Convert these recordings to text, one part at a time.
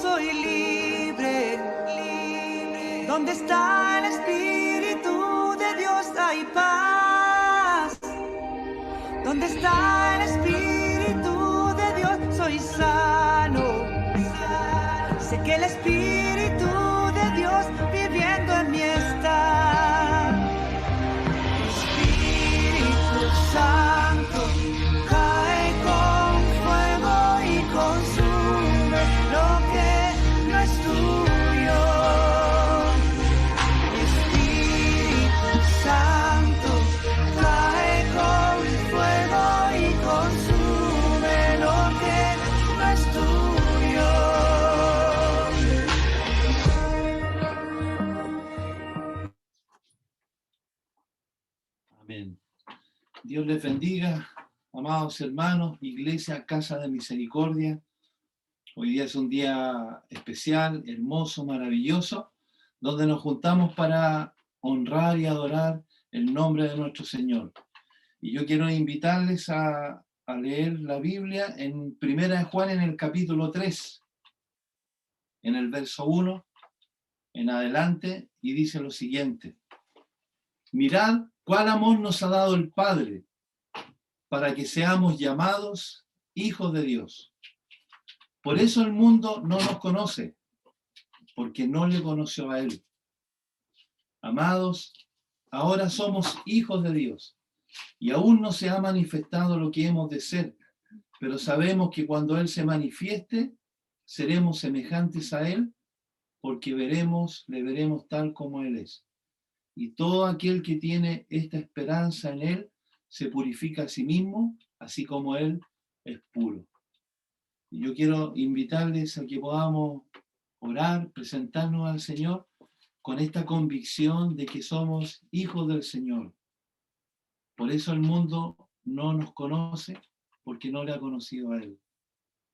soy libre. Donde está el Espíritu de Dios hay paz. Donde está el Espíritu de Dios soy sano. Sé que el Espíritu de Dios viviendo en mí está. Espíritu Santo cae con fuego y consume lo que no es tuyo. Espíritu Santo cae con fuego y consume lo que no es tuyo. Amén. Dios les bendiga, amados hermanos, Iglesia Casa de Misericordia. Hoy día es un día especial, hermoso, maravilloso, donde nos juntamos para honrar y adorar el nombre de nuestro Señor. Y yo quiero invitarles a leer la Biblia en 1 de Juan, en el capítulo 3, en el verso 1 en adelante, y dice lo siguiente: mirad cuál amor nos ha dado el Padre, para que seamos llamados hijos de Dios. Por eso el mundo no nos conoce, porque no le conoció a Él. Amados, ahora somos hijos de Dios, y aún no se ha manifestado lo que hemos de ser, pero sabemos que cuando Él se manifieste, seremos semejantes a Él, porque le veremos tal como Él es. Y todo aquel que tiene esta esperanza en Él se purifica a sí mismo, así como Él es puro. Y yo quiero invitarles a que podamos orar, presentarnos al Señor con esta convicción de que somos hijos del Señor. Por eso el mundo no nos conoce, porque no le ha conocido a Él.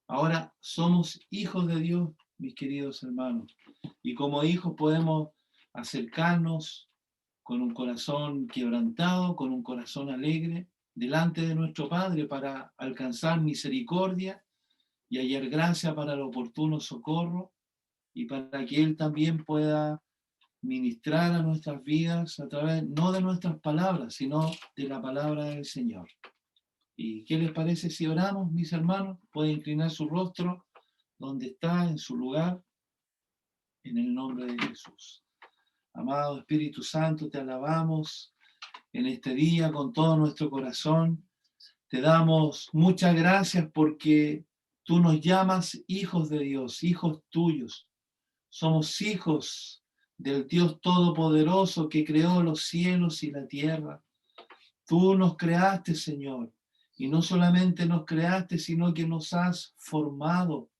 Ahora somos hijos de Dios, mis queridos hermanos, y como hijos podemos acercarnos con un corazón quebrantado, con un corazón alegre, delante de nuestro Padre para alcanzar misericordia y hallar gracia para el oportuno socorro, y para que Él también pueda ministrar a nuestras vidas a través, no de nuestras palabras, sino de la palabra del Señor. ¿Y qué les parece si oramos, mis hermanos? Puede inclinar su rostro donde está, en su lugar, en el nombre de Jesús. Amado Espíritu Santo, te alabamos en este día con todo nuestro corazón. Te damos muchas gracias porque tú nos llamas hijos de Dios, hijos tuyos. Somos hijos del Dios Todopoderoso que creó los cielos y la tierra. Tú nos creaste, Señor, y no solamente nos creaste, sino que nos has formado.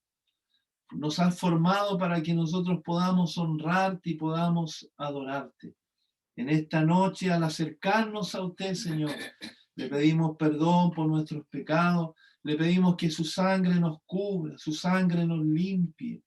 Nos has formado para que nosotros podamos honrarte y podamos adorarte. En esta noche, al acercarnos a usted, Señor, le pedimos perdón por nuestros pecados, le pedimos que su sangre nos cubra, su sangre nos limpie.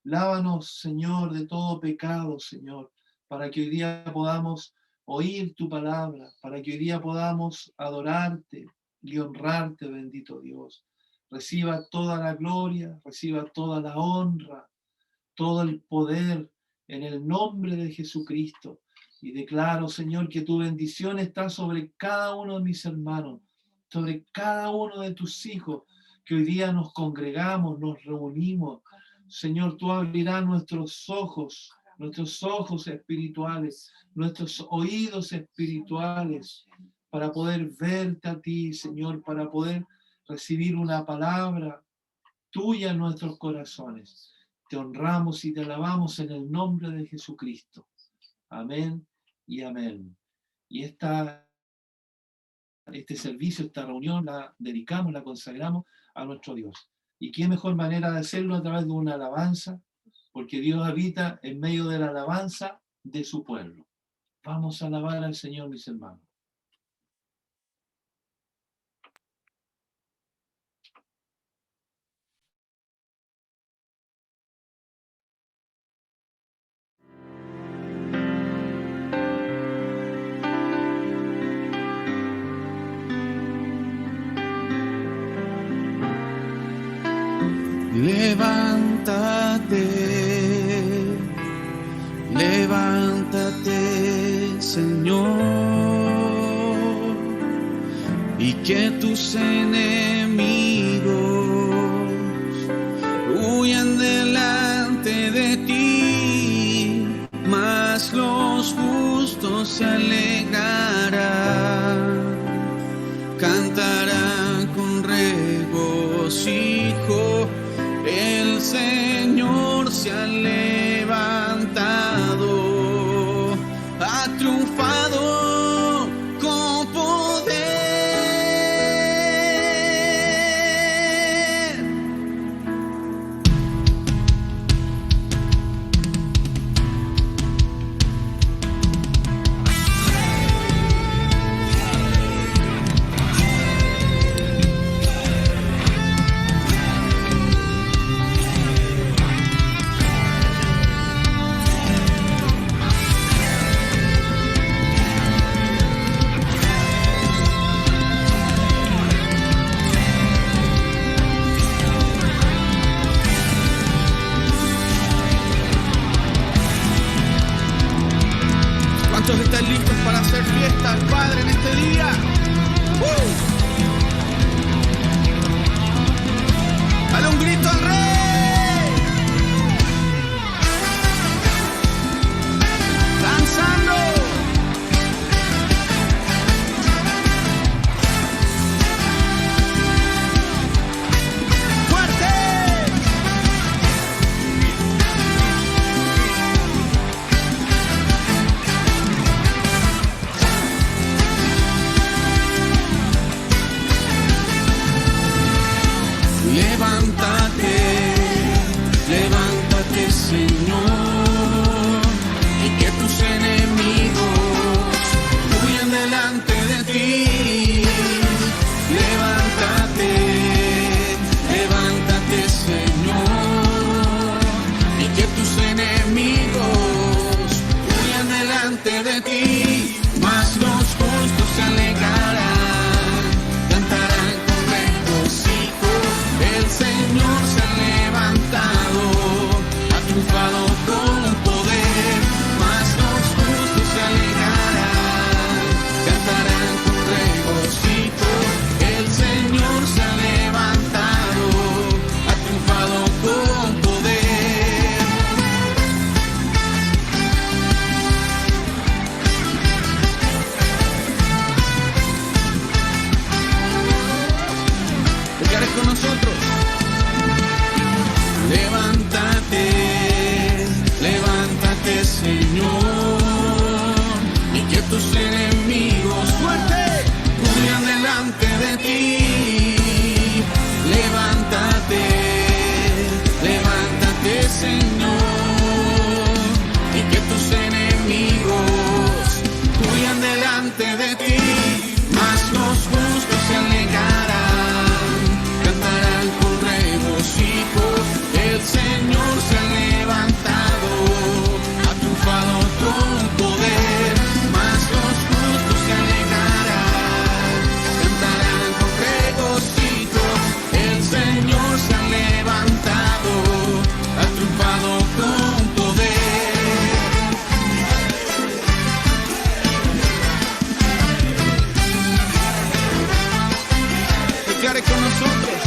Lávanos, Señor, de todo pecado, Señor, para que hoy día podamos oír tu palabra, para que hoy día podamos adorarte y honrarte, bendito Dios. Reciba toda la gloria, reciba toda la honra, todo el poder en el nombre de Jesucristo. Y declaro, Señor, que tu bendición está sobre cada uno de mis hermanos, sobre cada uno de tus hijos, que hoy día nos congregamos, nos reunimos. Señor, tú abrirás nuestros ojos espirituales, nuestros oídos espirituales, para poder verte a ti, Señor, para poder recibir una palabra tuya en nuestros corazones. Te honramos y te alabamos en el nombre de Jesucristo. Amén y amén. Y este servicio, esta reunión, la dedicamos, la consagramos a nuestro Dios. ¿Y qué mejor manera de hacerlo? A través de una alabanza, porque Dios habita en medio de la alabanza de su pueblo. Vamos a alabar al Señor, mis hermanos. Levántate, y que tus enemigos huyan delante de ti, mas los justos se alegrarán, cantarán con regocijo. El Señor se ha levantado, ha triunfado con poder. ¿Cuántos están listos para hacer fiesta al Padre en este día? ¡Dale un grito al Rey! ¡Danzando! ¡Fuerte! Levántate, levántate, Señor, y que tus enemigos huyan delante de ti. Levántate, levántate, Señor, y que tus enemigos huyan delante de ti. Mas los justos se alegrarán, cantarán con regocijo. El Señor se ha levantado, ha triunfado con poder, mas los justos se alegrarán, cantarán con regocijo. El Señor se ha levantado, ha triunfado con poder. ¿Declares con nosotros? Levántate, levántate, Señor, y que tus enemigos fuerte huyan delante de ti. Levántate, levántate, Señor, y que tus enemigos huyan delante de ti. Mas los justos se alegrarán, cantarán con regocijo. El Señor se ha levantado, ha triunfado con poder, mas los justos se alegrarán, cantarán con regocijo. El Señor se ha levantado, ha triunfado con poder. Declare con nosotros.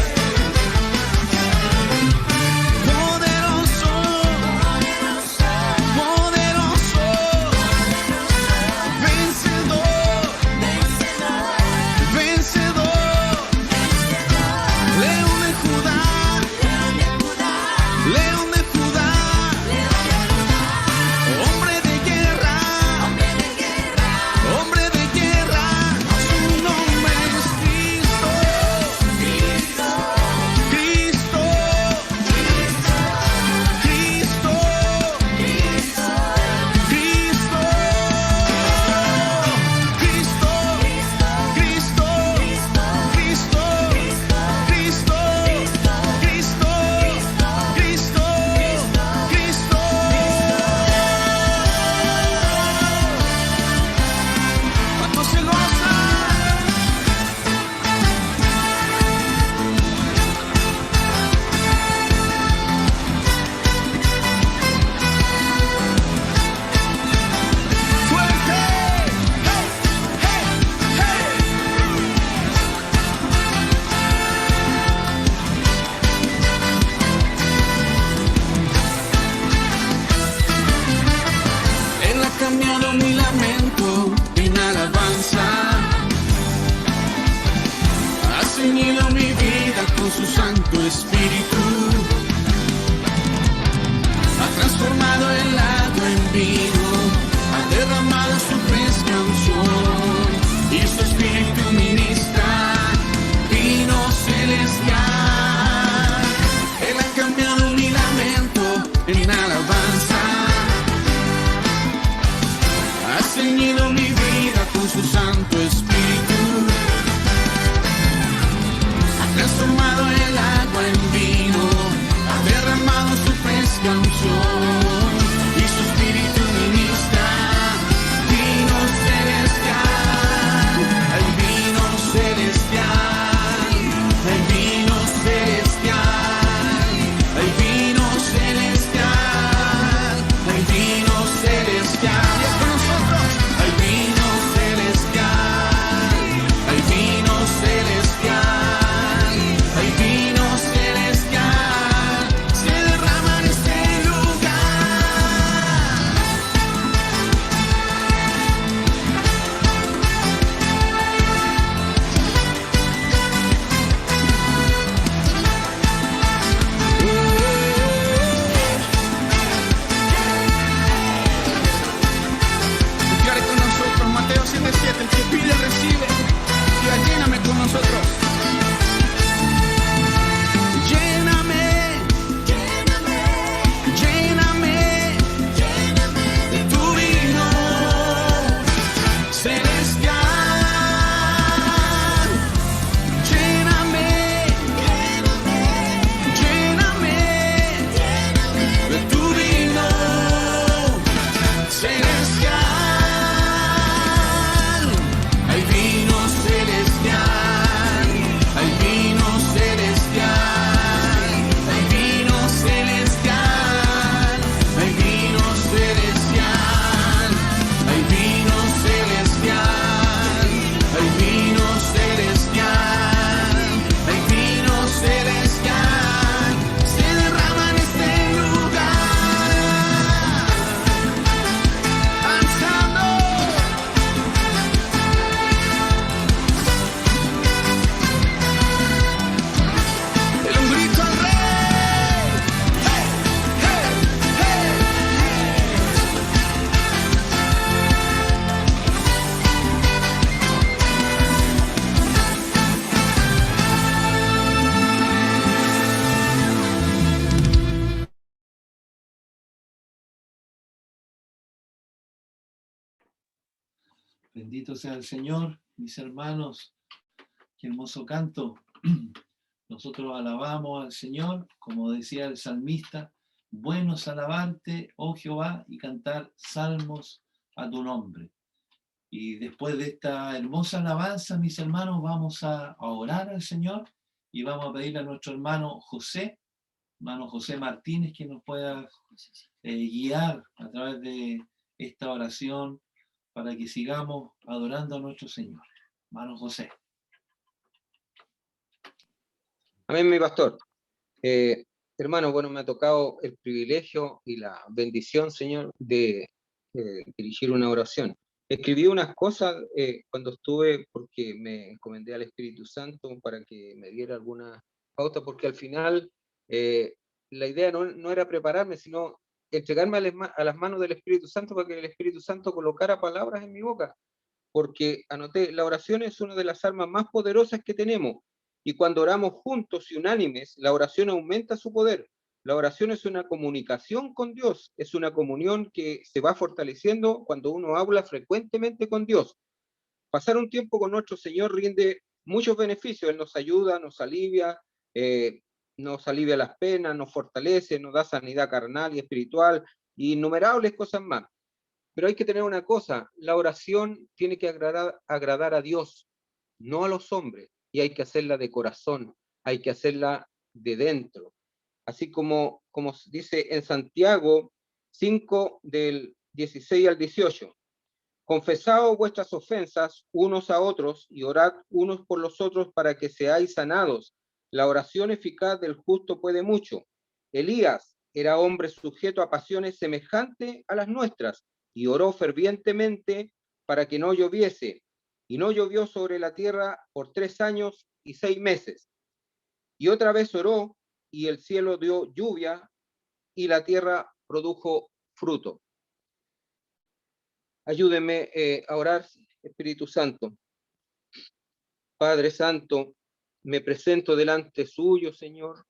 Hombre de guerra, su nombre es Cristo. su Santo Espíritu. Ha transformado el agua en vino, ha derramado su fresca unción, y su Espíritu ministra vino celestial. Él ha cambiado mi lamento en alabanza, ha ceñido mi vida con su Santo Espíritu. Ha transformado el agua en vino, ha derramado su fresca unción, y su Espíritu ministra vino celestial. El vino celestial, el vino celestial, el vino celestial, el vino celestial. Y es con nosotros. El vino celestial, el vino celestial, el vino celestial se derrama en este lugar. Declare con nosotros Mateo 7:7, el que pide recibe, y lléname con nosotros. Lléname, lléname, lléname, lléname de tu vino celestial. Lléname, lléname, lléname, lléname de tu vino celestial. Hay vino celestial, hay vino celestial, hay vino celestial, hay vino celestial, hay vino celestial, hay vino celestial, hay vino celestial, se derrama en este lugar. Danzando. Dale un grito al Rey. ¡Hey, hey, hey! Bendito sea el Señor, mis hermanos. Qué hermoso canto. Nosotros alabamos al Señor, como decía el salmista, bueno es alabarte, oh Jehová, y cantar salmos a tu nombre. Y después de esta hermosa alabanza, mis hermanos, vamos a orar al Señor y vamos a pedirle a nuestro hermano José Martínez, que nos pueda guiar a través de esta oración para que sigamos adorando a nuestro Señor. Hermano José. Amén, mi pastor. Hermano, bueno, me ha tocado el privilegio y la bendición, Señor, de dirigir una oración. Escribí unas cosas cuando estuve, porque me encomendé al Espíritu Santo para que me diera alguna pauta, porque al final la idea no era prepararme, sino entregarme a las manos del Espíritu Santo para que el Espíritu Santo colocara palabras en mi boca, porque anoté, la oración es una de las armas más poderosas que tenemos, y cuando oramos juntos y unánimes, la oración aumenta su poder. La oración es una comunicación con Dios, es una comunión que se va fortaleciendo cuando uno habla frecuentemente con Dios. Pasar un tiempo con nuestro Señor rinde muchos beneficios. Él nos ayuda, nos alivia las penas, nos fortalece, nos da sanidad carnal y espiritual, y innumerables cosas más. Pero hay que tener una cosa, la oración tiene que agradar a Dios, no a los hombres, y hay que hacerla de corazón, hay que hacerla de dentro. Así como dice en Santiago 5, del 16 al 18, confesaos vuestras ofensas unos a otros y orad unos por los otros para que seáis sanados. La oración eficaz del justo puede mucho. Elías era hombre sujeto a pasiones semejantes a las nuestras y oró fervientemente para que no lloviese, y no llovió sobre la tierra por 3 años y 6 meses. Y otra vez oró, y el cielo dio lluvia, y la tierra produjo fruto. Ayúdeme a orar, Espíritu Santo. Padre Santo, me presento delante suyo, Señor,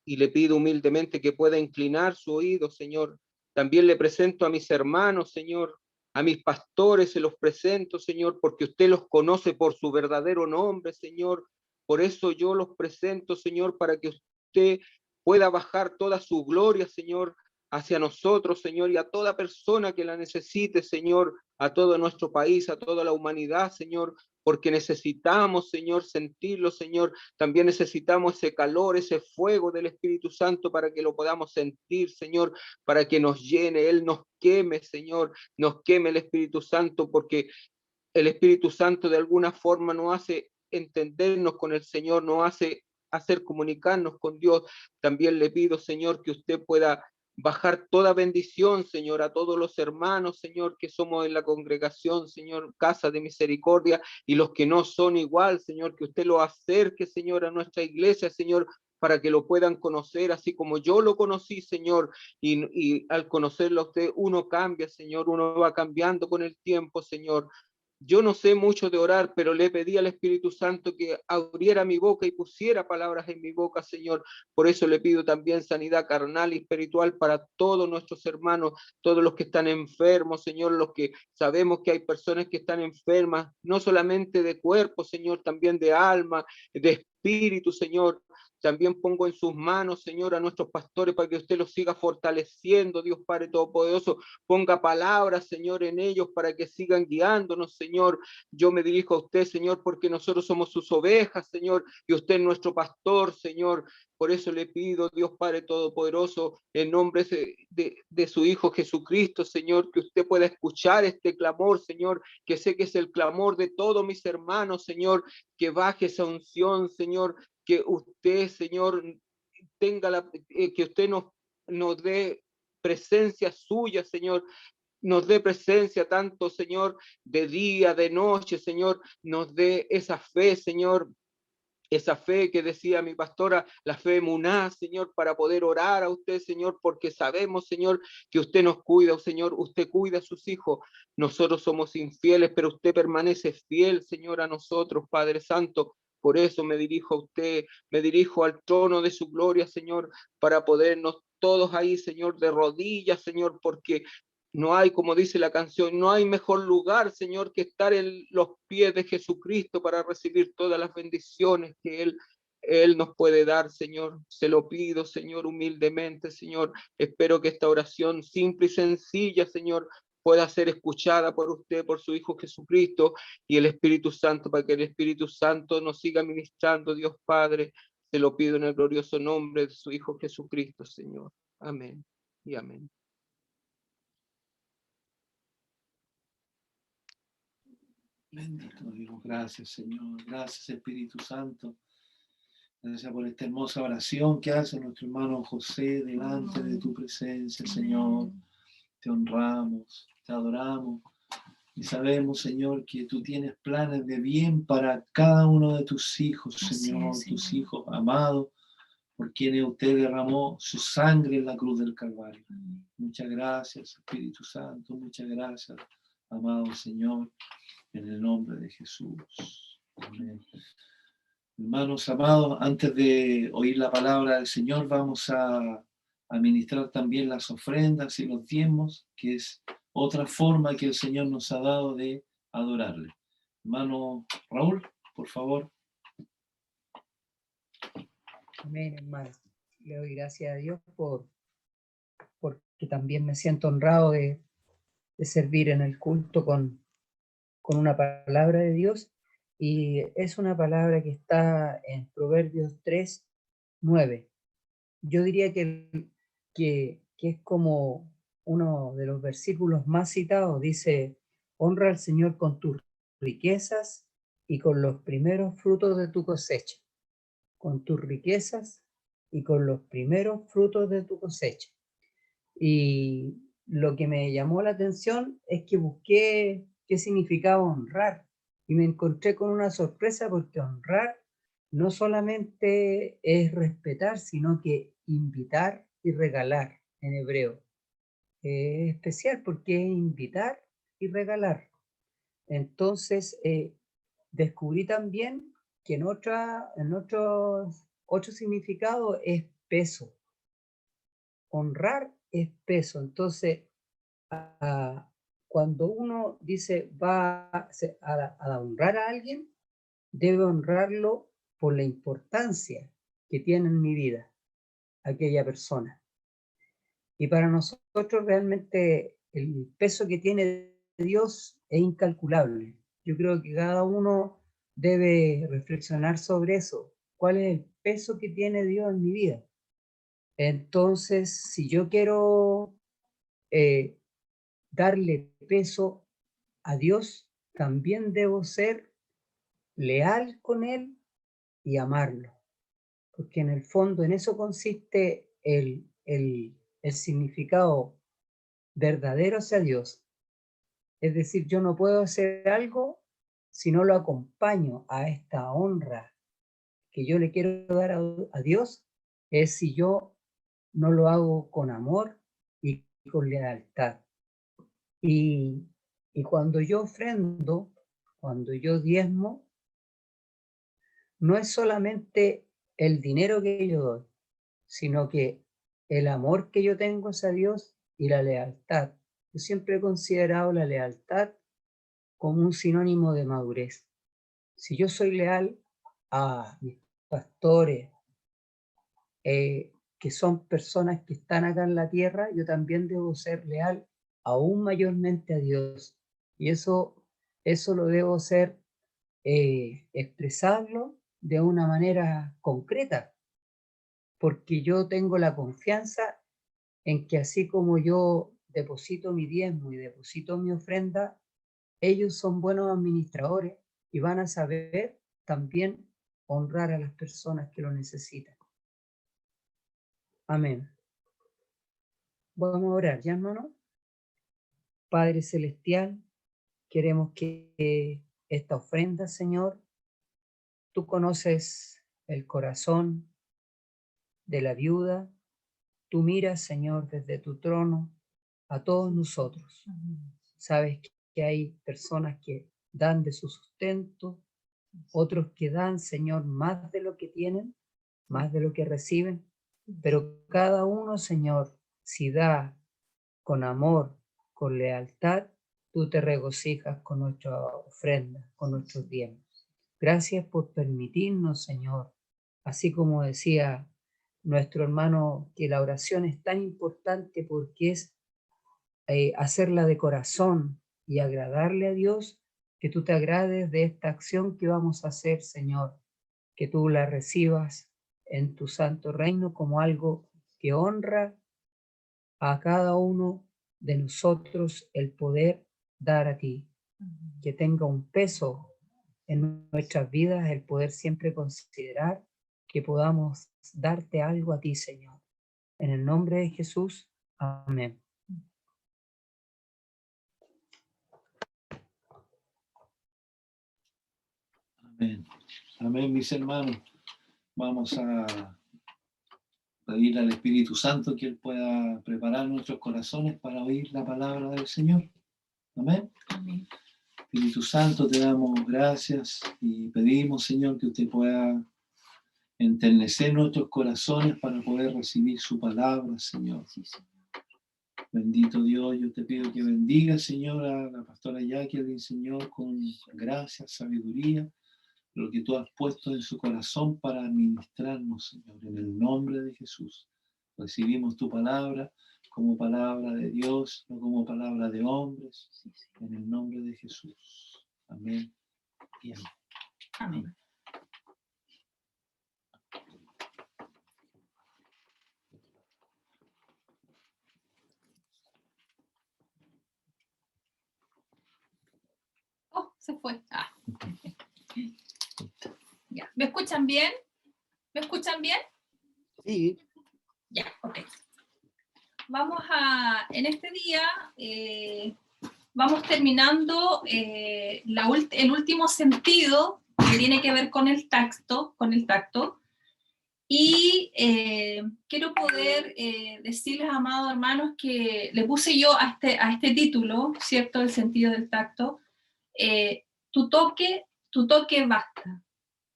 y le pido humildemente que pueda inclinar su oído, Señor. También le presento a mis hermanos, Señor, a mis pastores se los presento, Señor, porque usted los conoce por su verdadero nombre, Señor. Por eso yo los presento, Señor, para que usted pueda bajar toda su gloria, Señor, hacia nosotros, Señor, y a toda persona que la necesite, Señor, a todo nuestro país, a toda la humanidad, Señor, porque necesitamos, Señor, sentirlo, Señor. También necesitamos ese calor, ese fuego del Espíritu Santo para que lo podamos sentir, Señor, para que nos llene, Él nos queme, Señor, nos queme el Espíritu Santo, porque el Espíritu Santo de alguna forma nos hace entendernos con el Señor, nos hace hacer comunicarnos con Dios. También le pido, Señor, que usted pueda bajar toda bendición, Señor, a todos los hermanos, Señor, que somos en la congregación, Señor, Casa de Misericordia, y los que no son igual, Señor, que usted lo acerque, Señor, a nuestra iglesia, Señor, para que lo puedan conocer, así como yo lo conocí, Señor, y al conocerlo a usted, uno cambia, Señor, uno va cambiando con el tiempo, Señor. Yo no sé mucho de orar, pero le pedí al Espíritu Santo que abriera mi boca y pusiera palabras en mi boca, Señor. Por eso le pido también sanidad carnal y espiritual para todos nuestros hermanos, todos los que están enfermos, Señor, los que sabemos que hay personas que están enfermas, no solamente de cuerpo, Señor, también de alma, de espíritu, Señor. También pongo en sus manos, Señor, a nuestros pastores para que usted los siga fortaleciendo, Dios Padre Todopoderoso. Ponga palabras, Señor, en ellos para que sigan guiándonos, Señor. Yo me dirijo a usted, Señor, porque nosotros somos sus ovejas, Señor, y usted es nuestro pastor, Señor. Por eso le pido, Dios Padre Todopoderoso, en nombre de su Hijo Jesucristo, Señor, que usted pueda escuchar este clamor, Señor, que sé que es el clamor de todos mis hermanos, Señor, que baje esa unción, Señor, que usted, Señor, que usted nos dé presencia suya, Señor, nos dé presencia tanto, Señor, de día, de noche, Señor, nos dé esa fe, Señor, esa fe que decía mi pastora, la fe emuná, Señor, para poder orar a usted, Señor, porque sabemos, Señor, que usted nos cuida, Señor, usted cuida a sus hijos. Nosotros somos infieles, pero usted permanece fiel, Señor, a nosotros, Padre Santo. Por eso me dirijo a usted, me dirijo al trono de su gloria, Señor, para podernos todos ahí, Señor, de rodillas, Señor, porque no hay, como dice la canción, no hay mejor lugar, Señor, que estar en los pies de Jesucristo para recibir todas las bendiciones que Él nos puede dar, Señor. Se lo pido, Señor, humildemente, Señor. Espero que esta oración simple y sencilla, Señor, pueda ser escuchada por usted, por su Hijo Jesucristo y el Espíritu Santo, para que el Espíritu Santo nos siga ministrando, Dios Padre. Se lo pido en el glorioso nombre de su Hijo Jesucristo, Señor. Amén y amén. Bendito Dios, gracias Señor, gracias Espíritu Santo. Gracias por esta hermosa oración que hace nuestro hermano José delante de tu presencia, Señor. Te honramos, te adoramos y sabemos, Señor, que tú tienes planes de bien para cada uno de tus hijos, Señor, tus hijos amados, por quienes usted derramó su sangre en la cruz del Calvario. Muchas gracias, Espíritu Santo, muchas gracias, amado Señor, en el nombre de Jesús. Amén. Hermanos amados, antes de oír la palabra del Señor, vamos a administrar también las ofrendas y los diezmos, que es otra forma que el Señor nos ha dado de adorarle. Hermano Raúl, por favor. Amén, hermano. Le doy gracias a Dios porque también me siento honrado de servir en el culto con una palabra de Dios, y es una palabra que está en Proverbios 3:9. Yo diría que es como uno de los versículos más citados. Dice: honra al Señor con tus riquezas y con los primeros frutos de tu cosecha. Con tus riquezas y con los primeros frutos de tu cosecha. Y lo que me llamó la atención es que busqué qué significaba honrar, y me encontré con una sorpresa, porque honrar no solamente es respetar, sino que invitar y regalar en hebreo. Es especial porque es invitar y regalar. Entonces, descubrí también que en otro significado es peso. Honrar es peso. Entonces, cuando uno dice va a honrar a alguien, debe honrarlo por la importancia que tiene en mi vida aquella persona. Y para nosotros realmente el peso que tiene Dios es incalculable. Yo creo que cada uno debe reflexionar sobre eso. ¿Cuál es el peso que tiene Dios en mi vida? Entonces, si yo quiero darle peso a Dios, también debo ser leal con Él y amarlo. Porque en el fondo en eso consiste el significado verdadero hacia Dios. Es decir, yo no puedo hacer algo si no lo acompaño a esta honra que yo le quiero dar a Dios, es si yo no lo hago con amor y con lealtad. Y cuando yo ofrendo, cuando yo diezmo, no es solamente el dinero que yo doy, sino que el amor que yo tengo hacia Dios y la lealtad. Yo siempre he considerado la lealtad como un sinónimo de madurez. Si yo soy leal a mis pastores, que son personas que están acá en la tierra, yo también debo ser leal aún mayormente a Dios. Y eso lo debo ser, expresarlo de una manera concreta, porque yo tengo la confianza en que así como yo deposito mi diezmo y deposito mi ofrenda, ellos son buenos administradores y van a saber también honrar a las personas que lo necesitan. Amén. Vamos a orar, ¿ya, hermano? Padre Celestial, queremos que esta ofrenda, Señor, tú conoces el corazón de la viuda, tú miras, Señor, desde tu trono a todos nosotros. Sabes que hay personas que dan de su sustento, otros que dan, Señor, más de lo que tienen, más de lo que reciben, pero cada uno, Señor, si da con amor, con lealtad, tú te regocijas con nuestra ofrenda, con nuestros diezmos. Gracias por permitirnos, Señor, así como decía nuestro hermano, que la oración es tan importante porque es hacerla de corazón y agradarle a Dios, que tú te agrades de esta acción que vamos a hacer, Señor, que tú la recibas en tu santo reino como algo que honra a cada uno de nosotros el poder dar a ti, que tenga un peso en nuestras vidas el poder siempre considerar que podamos darte algo a ti, Señor. En el nombre de Jesús, amén. Amén. Amén, mis hermanos. Vamos a pedirle al Espíritu Santo que Él pueda preparar nuestros corazones para oír la palabra del Señor. Amén. Amén. Espíritu Santo, te damos gracias y pedimos, Señor, que usted pueda enternecer nuestros corazones para poder recibir su palabra, Señor. Bendito Dios, yo te pido que bendiga, Señor, a la pastora Jacqueline, Señor, con gracia, sabiduría, lo que tú has puesto en su corazón para administrarnos, Señor, en el nombre de Jesús. Recibimos tu palabra como palabra de Dios, no como palabra de hombres, en el nombre de Jesús. Amén y amén. Amén. Oh, se fue. Ah. Ya. ¿Me escuchan bien? ¿Me escuchan bien? Sí. Ya, ok. Vamos a, en este día, vamos terminando el último sentido que tiene que ver con el tacto, y quiero poder decirles, amados hermanos, que le puse yo a este título, ¿cierto? El sentido del tacto, tu toque basta.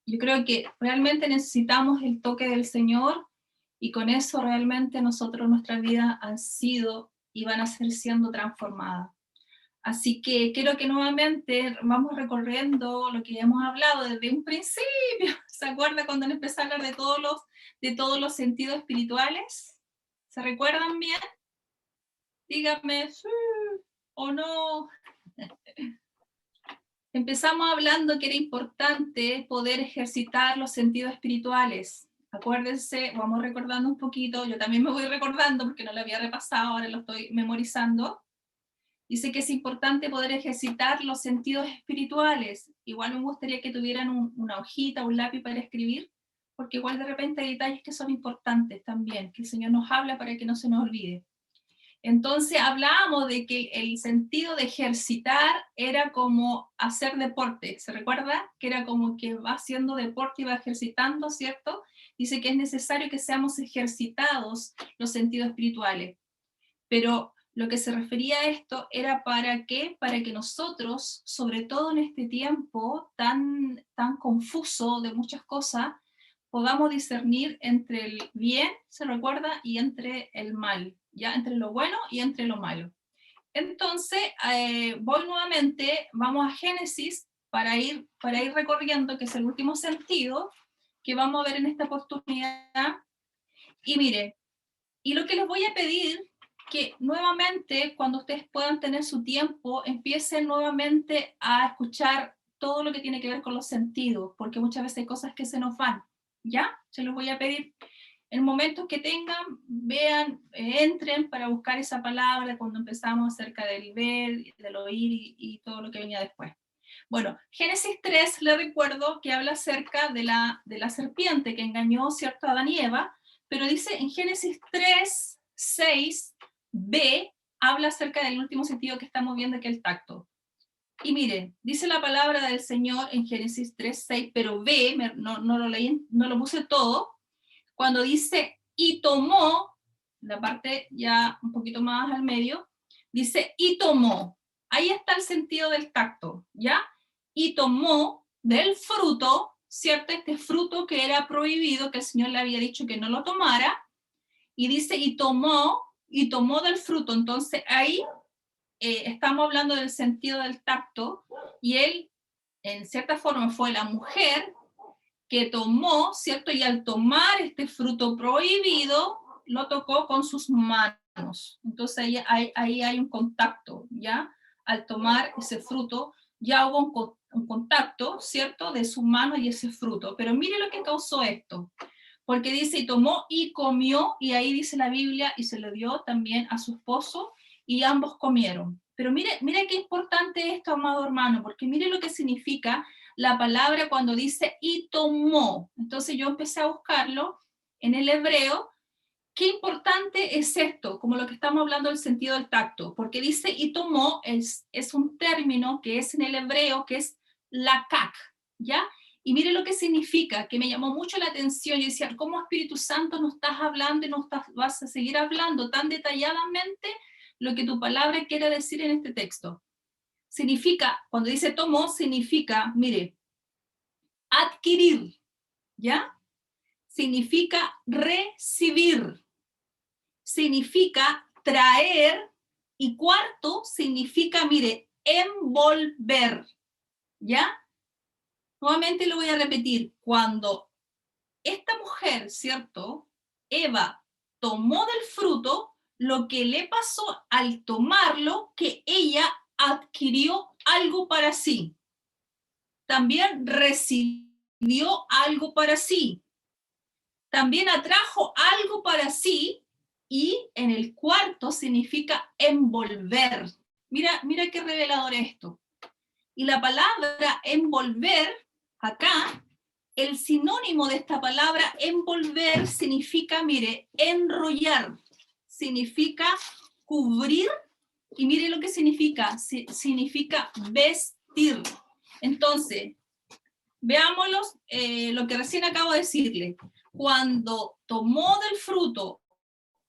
Yo creo que realmente necesitamos el toque del Señor, y con eso realmente nuestras vidas han sido y van a ser siendo transformadas. Así que quiero que nuevamente vamos recorriendo lo que ya hemos hablado desde un principio. ¿Se acuerda cuando empecé a hablar de todos los sentidos espirituales? ¿Se recuerdan bien? Díganme sí o no. Empezamos hablando que era importante poder ejercitar los sentidos espirituales. Acuérdense, vamos recordando un poquito, yo también me voy recordando porque no lo había repasado, ahora lo estoy memorizando. Dice que es importante poder ejercitar los sentidos espirituales. Igual me gustaría que tuvieran una hojita, un lápiz para escribir, porque igual de repente hay detalles que son importantes también, que el Señor nos habla para que no se nos olvide. Entonces hablábamos de que el sentido de ejercitar era como hacer deporte. ¿Se recuerda? Que era como que va haciendo deporte y va ejercitando, ¿cierto? Dice que es necesario que seamos ejercitados los sentidos espirituales. Pero lo que se refería a esto era ¿para qué? Para que nosotros, sobre todo en este tiempo tan confuso de muchas cosas, podamos discernir entre el bien, ¿se recuerda? Y entre el mal, ¿ya? Entre lo bueno y entre lo malo. Entonces, voy nuevamente, vamos a Génesis para ir recorriendo, que es el último sentido que vamos a ver en esta oportunidad. Y mire, y lo que les voy a pedir, que nuevamente, cuando ustedes puedan tener su tiempo, empiecen nuevamente a escuchar todo lo que tiene que ver con los sentidos, porque muchas veces hay cosas que se nos van, ¿ya? Se los voy a pedir. En momentos que tengan, vean, entren para buscar esa palabra cuando empezamos acerca del ver, del oír y todo lo que venía después. Bueno, Génesis 3, les recuerdo que habla acerca de la serpiente que engañó, ¿cierto?, a Adán y Eva, pero dice en Génesis 3, 6b, habla acerca del último sentido que estamos viendo, que es el tacto. Y mire, dice la palabra del Señor en Génesis 3, 6, pero ve, no lo leí, no lo puse todo, cuando dice, y tomó, la parte ya un poquito más al medio, dice, y tomó. Ahí está el sentido del tacto, ¿ya? Y tomó del fruto, ¿cierto? Este fruto que era prohibido, que el Señor le había dicho que no lo tomara, y dice, y tomó del fruto. Entonces ahí estamos hablando del sentido del tacto, y él, en cierta forma, fue la mujer que tomó, ¿cierto? Y al tomar este fruto prohibido, lo tocó con sus manos. Entonces ahí hay un contacto, ¿ya? Al tomar ese fruto, ya hubo un contacto, ¿cierto? De su mano y ese fruto. Pero mire lo que causó esto. Porque dice, y tomó y comió, y ahí dice la Biblia, y se lo dio también a su esposo, y ambos comieron. Pero mire qué importante esto, amado hermano, porque mire lo que significa la palabra cuando dice y tomó. Entonces yo empecé a buscarlo en el hebreo. Qué importante es esto, como lo que estamos hablando del sentido del tacto, porque dice y tomó es un término que es en el hebreo, que es lakak, ¿ya? Y mire lo que significa, que me llamó mucho la atención. Yo decía, ¿cómo Espíritu Santo nos estás hablando y vas a seguir hablando tan detalladamente lo que tu palabra quiere decir en este texto? Significa, cuando dice tomó, significa, mire, adquirir, ¿ya? Significa recibir, significa traer, y cuarto, significa, mire, envolver, ¿ya? Nuevamente lo voy a repetir, cuando esta mujer, ¿cierto? Eva tomó del fruto, lo que le pasó al tomarlo, que ella adquirió algo para sí. También recibió algo para sí. También atrajo algo para sí, y en el cuarto significa envolver. Mira qué revelador esto. Y la palabra envolver, acá, el sinónimo de esta palabra envolver significa, mire, enrollar, significa cubrir, y mire lo que significa, significa vestir. Entonces, Veámoslo, lo que recién acabo de decirle. Cuando tomó del fruto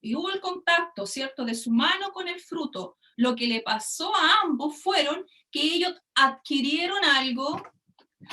y hubo el contacto, ¿cierto?, de su mano con el fruto, lo que le pasó a ambos fueron que ellos adquirieron algo,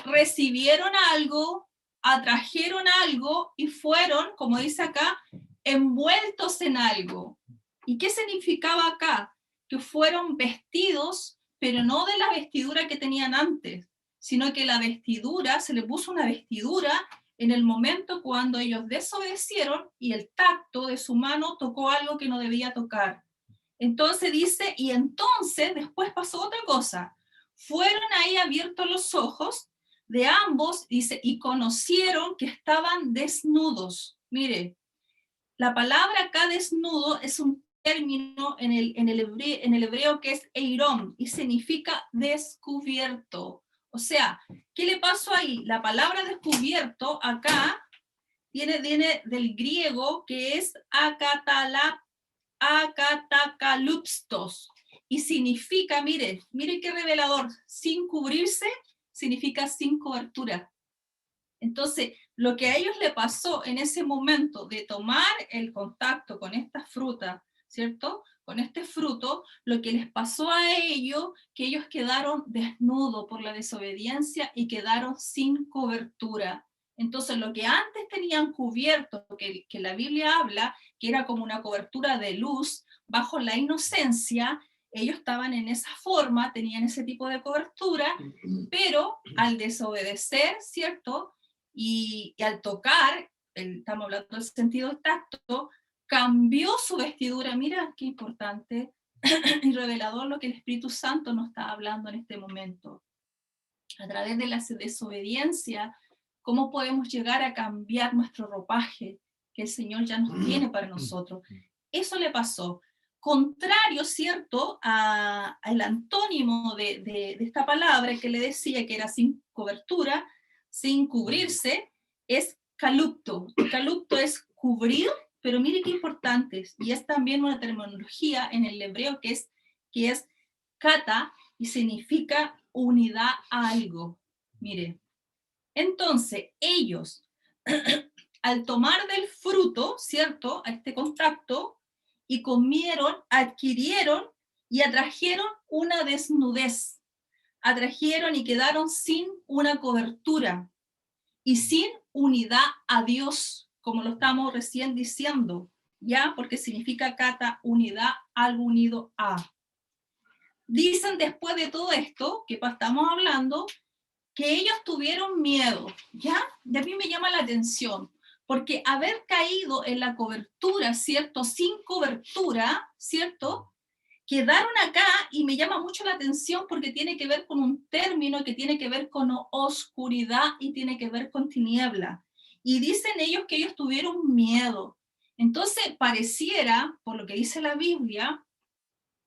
recibieron algo, atrajeron algo y fueron, como dice acá, envueltos en algo. ¿Y qué significaba acá? Que fueron vestidos, pero no de la vestidura que tenían antes, sino que la vestidura, se le puso una vestidura en el momento cuando ellos desobedecieron y el tacto de su mano tocó algo que no debía tocar. Entonces dice, y entonces después pasó otra cosa. Fueron ahí abiertos los ojos de ambos, dice, y conocieron que estaban desnudos. Mire, la palabra acá desnudo es un término en el hebreo que es eirom y significa descubierto. O sea, ¿qué le pasó ahí? La palabra descubierto acá viene del griego que es akatakalupstos y significa, mire qué revelador, sin cubrirse significa sin cobertura. Entonces, lo que a ellos le pasó en ese momento de tomar el contacto con esta fruta, ¿cierto? Con este fruto, lo que les pasó a ellos, que ellos quedaron desnudos por la desobediencia y quedaron sin cobertura. Entonces, lo que antes tenían cubierto, que la Biblia habla, que era como una cobertura de luz, bajo la inocencia, ellos estaban en esa forma, tenían ese tipo de cobertura, pero al desobedecer, ¿cierto?, y al tocar, estamos hablando del sentido del tacto, cambió su vestidura. Mira qué importante y revelador lo que el Espíritu Santo nos está hablando en este momento. A través de la desobediencia, ¿cómo podemos llegar a cambiar nuestro ropaje que el Señor ya nos tiene para nosotros? Eso le pasó. Contrario, ¿cierto?, al antónimo de esta palabra que le decía que era sin cobertura, sin cubrirse, es calupto. Calupto es cubrir, pero mire qué importante es. Y es también una terminología en el hebreo que es kata y significa unidad a algo. Mire, entonces ellos, al tomar del fruto, ¿cierto?, a este contacto, y comieron, adquirieron y atrajeron una desnudez. Atrajeron y quedaron sin una cobertura y sin unidad a Dios, como lo estamos recién diciendo, ¿ya? Porque significa kata, unidad, algo unido a. Dicen después de todo esto, que estamos hablando, que ellos tuvieron miedo, ¿ya? Y a mí me llama la atención, porque haber caído en la cobertura, ¿cierto? Sin cobertura, ¿cierto? Quedaron acá y me llama mucho la atención porque tiene que ver con un término que tiene que ver con oscuridad y tiene que ver con tiniebla. Y dicen ellos que ellos tuvieron miedo. Entonces pareciera, por lo que dice la Biblia,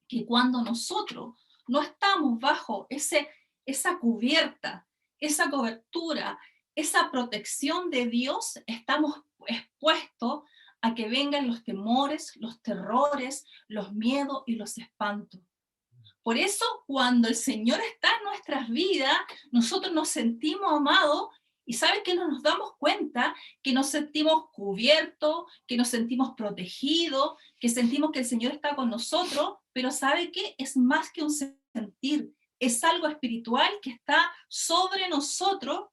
que cuando nosotros no estamos bajo esa cubierta, esa cobertura, esa protección de Dios, estamos expuestos a que vengan los temores, los terrores, los miedos y los espantos. Por eso, cuando el Señor está en nuestras vidas, nosotros nos sentimos amados y ¿sabe qué? Nos damos cuenta que nos sentimos cubiertos, que nos sentimos protegidos, que sentimos que el Señor está con nosotros, pero ¿sabe qué? Es más que un sentir, es algo espiritual que está sobre nosotros,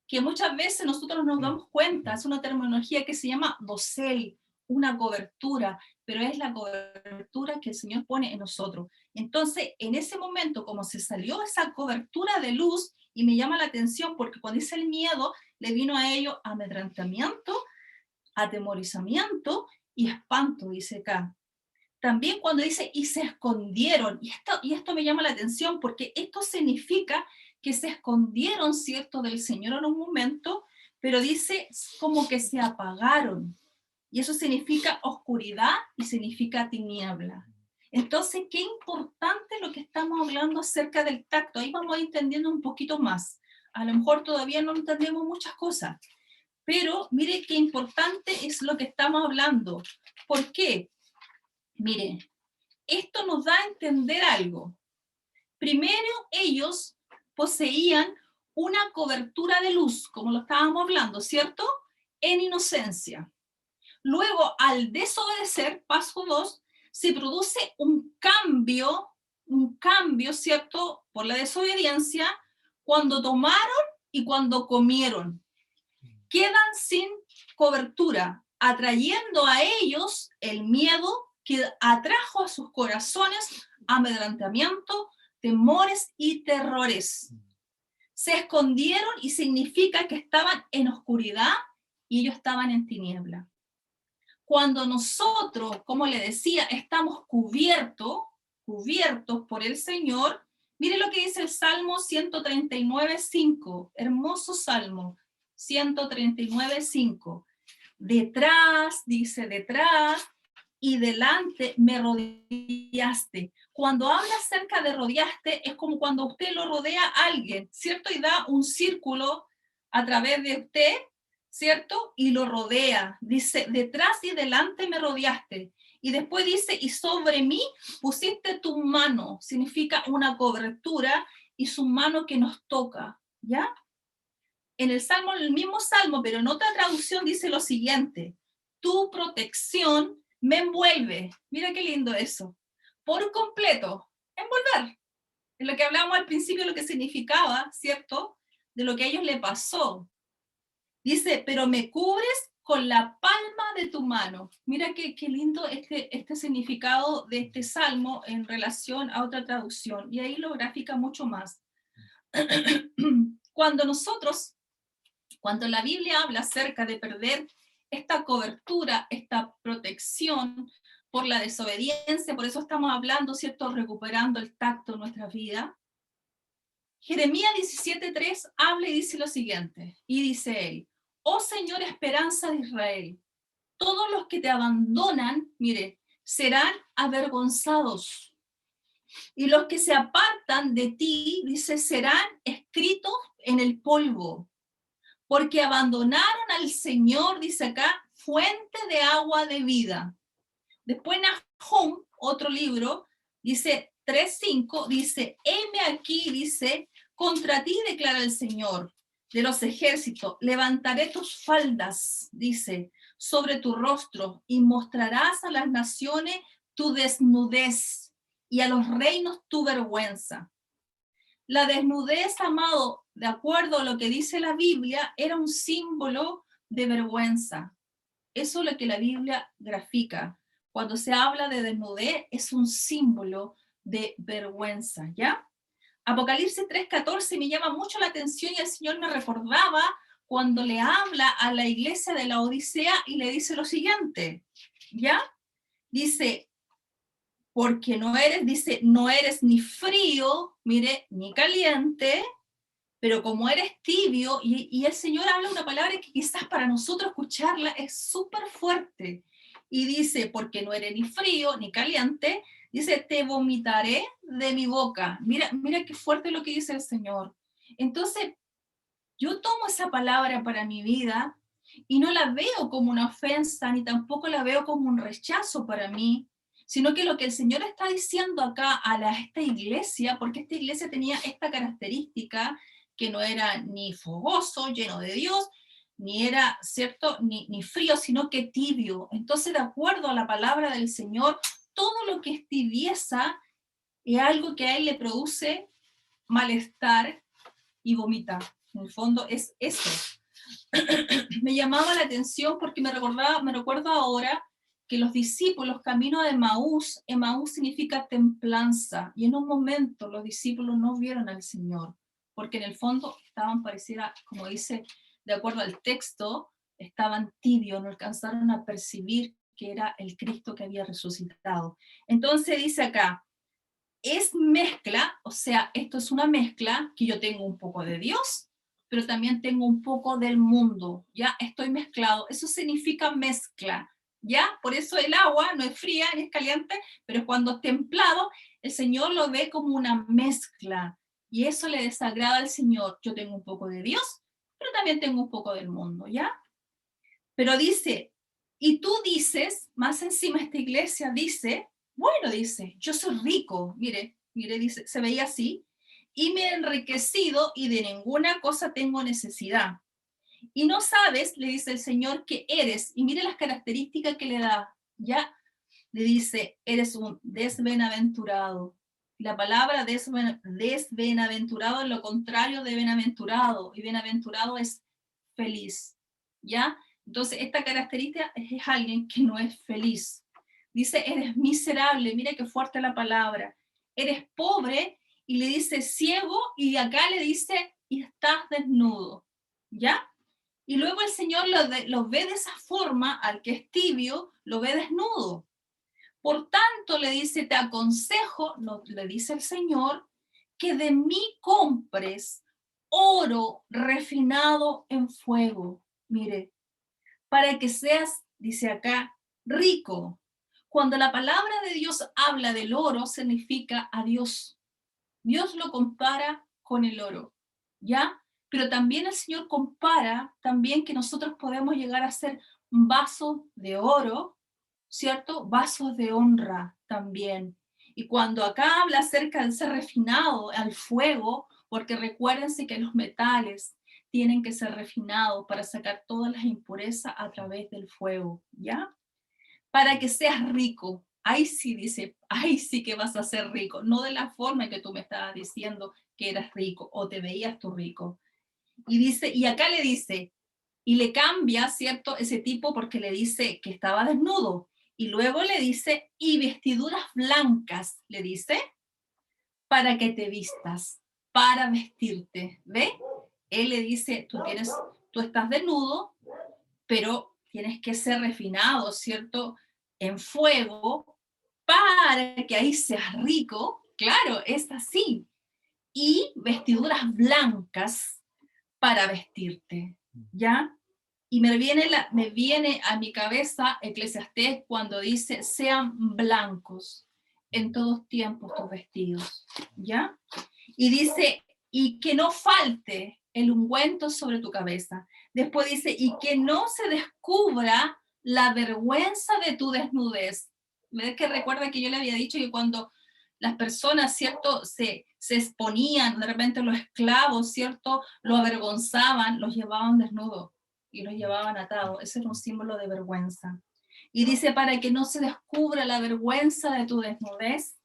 que muchas veces nosotros nos damos cuenta. Es una terminología que se llama dosel, una cobertura, pero es la cobertura que el Señor pone en nosotros. Entonces, en ese momento, como se salió esa cobertura de luz, y me llama la atención porque cuando dice el miedo, le vino a ellos amedrentamiento, atemorizamiento y espanto, dice acá. También cuando dice, y se escondieron, y esto me llama la atención porque esto significa que se escondieron, ¿cierto?, del Señor en un momento, pero dice como que se apagaron. Y eso significa oscuridad y significa tiniebla. Entonces, qué importante lo que estamos hablando acerca del tacto. Ahí vamos entendiendo un poquito más. A lo mejor todavía no entendemos muchas cosas, pero mire qué importante es lo que estamos hablando. ¿Por qué? Mire, esto nos da a entender algo. Primero, ellos poseían una cobertura de luz, como lo estábamos hablando, ¿cierto? En inocencia. Luego, al desobedecer, paso 2, se produce un cambio, ¿cierto? Por la desobediencia, cuando tomaron y cuando comieron. Quedan sin cobertura, atrayendo a ellos el miedo que atrajo a sus corazones amedrentamiento, temores y terrores. Se escondieron y significa que estaban en oscuridad y ellos estaban en tiniebla. Cuando nosotros, como le decía, estamos cubiertos por el Señor, mire lo que dice el Salmo 139:5, hermoso Salmo 139:5. Detrás, dice, detrás y delante me rodeaste. Cuando habla acerca de rodeaste, es como cuando usted lo rodea a alguien, ¿cierto? Y da un círculo a través de usted, ¿cierto? Y lo rodea. Dice, detrás y delante me rodeaste. Y después dice, y sobre mí pusiste tu mano. Significa una cobertura y su mano que nos toca, ¿ya? En el Salmo, en el mismo Salmo, pero en otra traducción dice lo siguiente, tu protección me envuelve. Mira qué lindo eso. Por completo, envolver. Es lo que hablábamos al principio, lo que significaba, ¿cierto? De lo que a ellos le pasó. Dice, pero me cubres con la palma de tu mano. Mira qué lindo este significado de este Salmo en relación a otra traducción. Y ahí lo grafica mucho más. Cuando la Biblia habla acerca de perder esta cobertura, esta protección por la desobediencia, por eso estamos hablando, ¿cierto?, recuperando el tacto en nuestra vida. Jeremías 17:3 habla y dice lo siguiente, y dice él, oh Señor, esperanza de Israel, todos los que te abandonan, mire, serán avergonzados, y los que se apartan de ti, dice, serán escritos en el polvo, porque abandonaron al Señor, dice acá, fuente de agua de vida. Después Nahum, otro libro, dice 3:5, dice, heme aquí, dice, contra ti declara el Señor de los ejércitos, levantaré tus faldas, dice, sobre tu rostro, y mostrarás a las naciones tu desnudez, y a los reinos tu vergüenza. La desnudez, amado, de acuerdo a lo que dice la Biblia, era un símbolo de vergüenza. Eso es lo que la Biblia grafica. Cuando se habla de desnudez, es un símbolo de vergüenza, ¿ya? Apocalipsis 3:14 me llama mucho la atención y el Señor me recordaba cuando le habla a la iglesia de la Odisea y le dice lo siguiente, ¿ya? Dice, porque no eres ni frío, mire, ni caliente, pero como eres tibio, y el Señor habla una palabra que quizás para nosotros escucharla es súper fuerte, y dice, porque no eres ni frío ni caliente, dice, te vomitaré de mi boca. Mira qué fuerte lo que dice el Señor. Entonces, yo tomo esa palabra para mi vida, y no la veo como una ofensa, ni tampoco la veo como un rechazo para mí, sino que lo que el Señor está diciendo acá esta iglesia, porque esta iglesia tenía esta característica, que no era ni fogoso, lleno de Dios, ni era, ¿cierto?, ni frío, sino que tibio. Entonces, de acuerdo a la palabra del Señor, todo lo que es tibieza es algo que a él le produce malestar y vomitar. En el fondo es eso. Me llamaba la atención porque me recuerdo ahora que los discípulos camino de Emaús significa templanza, y en un momento los discípulos no vieron al Señor, porque en el fondo estaban, pareciera, como dice, de acuerdo al texto, estaban tibios, no alcanzaron a percibir que era el Cristo que había resucitado. Entonces dice acá, es mezcla, o sea, esto es una mezcla, que yo tengo un poco de Dios, pero también tengo un poco del mundo, ya estoy mezclado, eso significa mezcla, ya, por eso el agua no es fría ni es caliente, pero cuando es templado, el Señor lo ve como una mezcla, y eso le desagrada al Señor. Yo tengo un poco de Dios, pero también tengo un poco del mundo, ¿ya? Pero dice, y tú dices, más encima esta iglesia dice, bueno, dice, yo soy rico, mire, dice, se veía así, y me he enriquecido y de ninguna cosa tengo necesidad. Y no sabes, le dice el Señor, que eres, y mire las características que le da, ya le dice, eres un desbienaventurado. La palabra desbienaventurado es lo contrario de bienaventurado, y bienaventurado es feliz, ¿ya? Entonces, esta característica es alguien que no es feliz. Dice, eres miserable, mira qué fuerte la palabra. Eres pobre, y le dice ciego, y acá le dice, y estás desnudo, ¿ya? Y luego el Señor lo ve de esa forma, al que es tibio, lo ve desnudo. Por tanto, le dice, te aconsejo, le dice el Señor, que de mí compres oro refinado en fuego. Mire, para que seas, dice acá, rico. Cuando la palabra de Dios habla del oro, significa a Dios. Dios lo compara con el oro, ¿ya? Pero también el Señor compara también que nosotros podemos llegar a ser vasos de oro, ¿cierto? Vasos de honra también. Y cuando acá habla acerca de ser refinado al fuego, porque recuérdense que los metales tienen que ser refinados para sacar todas las impurezas a través del fuego, ¿ya? Para que seas rico. Ahí sí dice, ahí sí que vas a ser rico, no de la forma que tú me estabas diciendo que eras rico o te veías tú rico. Y dice, y acá le dice, y le cambia, ¿cierto? Ese tipo porque le dice que estaba desnudo. Y luego le dice, y vestiduras blancas, le dice, para que te vistas, para vestirte. ¿Ve? Él le dice, tú estás desnudo, pero tienes que ser refinado, ¿cierto? En fuego, para que ahí seas rico. Claro, es así. Y vestiduras blancas para vestirte, ¿ya? Y me viene a mi cabeza Eclesiastés cuando dice, sean blancos en todos tiempos tus vestidos, ¿ya? Y dice, y que no falte el ungüento sobre tu cabeza. Después dice, y que no se descubra la vergüenza de tu desnudez. ¿Ves que recuerda que yo le había dicho que cuando las personas, ¿cierto?, se exponían, de repente los esclavos, ¿cierto?, lo avergonzaban, los llevaban desnudos y los llevaban atados. Ese era un símbolo de vergüenza. Y dice, para que no se descubra la vergüenza de tu desnudez,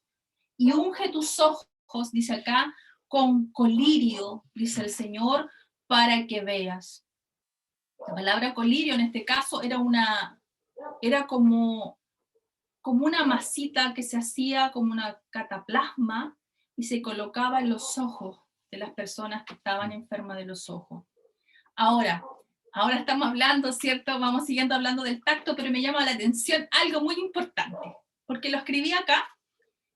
y unge tus ojos, dice acá, con colirio, dice el Señor, para que veas. La palabra colirio en este caso era como una masita que se hacía como una cataplasma y se colocaba en los ojos de las personas que estaban enfermas de los ojos. Ahora estamos hablando, ¿cierto? Vamos siguiendo hablando del tacto, pero me llama la atención algo muy importante, porque lo escribí acá.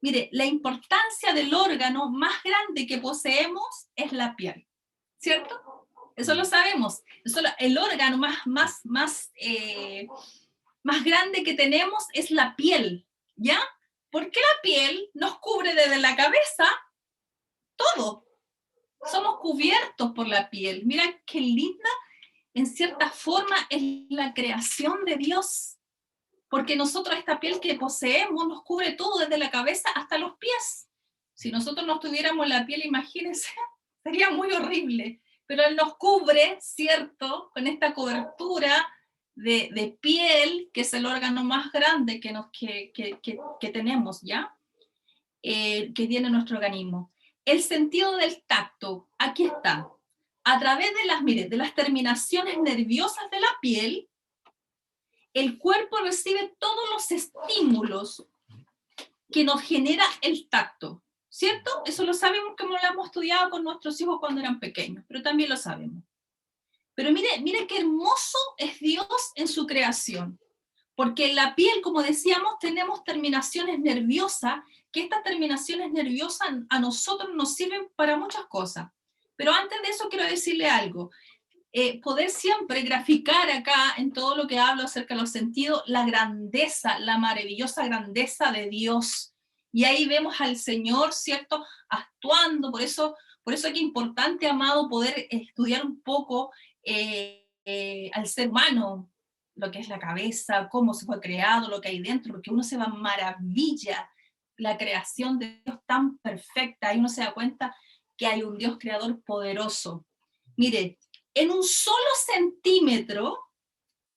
Mire, la importancia del órgano más grande que poseemos es la piel, ¿cierto? Eso lo sabemos. El órgano más grande que tenemos es la piel, ¿ya? Porque la piel nos cubre desde la cabeza todo. Somos cubiertos por la piel. Mira qué linda, en cierta forma, es la creación de Dios. Porque nosotros esta piel que poseemos nos cubre todo desde la cabeza hasta los pies. Si nosotros no tuviéramos la piel, imagínense, sería muy horrible. Pero Él nos cubre, ¿cierto? Con esta cobertura de piel, que es el órgano más grande que tenemos, ¿ya? Que tiene nuestro organismo. El sentido del tacto, aquí está. A través de las terminaciones nerviosas de la piel, el cuerpo recibe todos los estímulos que nos genera el tacto, ¿cierto? Eso lo sabemos como lo hemos estudiado con nuestros hijos cuando eran pequeños, pero también lo sabemos. Pero mire qué hermoso es Dios en su creación, porque en la piel, como decíamos, tenemos terminaciones nerviosas, que estas terminaciones nerviosas a nosotros nos sirven para muchas cosas. Pero antes de eso quiero decirle algo. Poder siempre graficar acá en todo lo que hablo acerca de los sentidos, la grandeza, la maravillosa grandeza de Dios. Y ahí vemos al Señor, ¿cierto?, actuando. Por eso es que es importante, amado, poder estudiar un poco al ser humano, lo que es la cabeza, cómo se fue creado, lo que hay dentro, porque uno se va maravilla la creación de Dios tan perfecta, y uno se da cuenta que hay un Dios creador poderoso. Mire, en un solo centímetro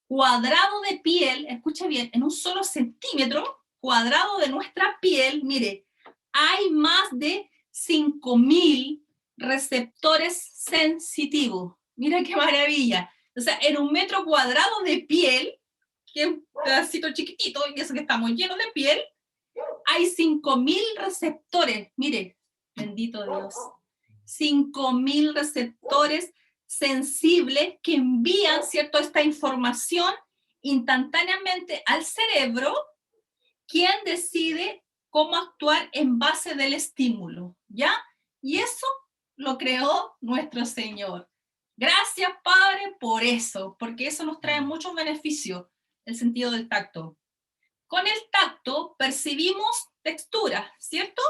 cuadrado de piel, escuche bien, en un solo centímetro cuadrado de nuestra piel, mire, hay más de 5.000 receptores sensitivos. Mira qué maravilla. O sea, en un metro cuadrado de piel, que es un pedacito chiquitito, y eso que estamos llenos de piel, hay 5.000 receptores. Mire, bendito Dios. 5.000 receptores sensibles que envían, ¿cierto?, esta información instantáneamente al cerebro, quien decide cómo actuar en base del estímulo, ¿ya? Y eso lo creó nuestro Señor. Gracias, Padre, por eso, porque eso nos trae muchos beneficios, el sentido del tacto. Con el tacto percibimos textura, ¿cierto?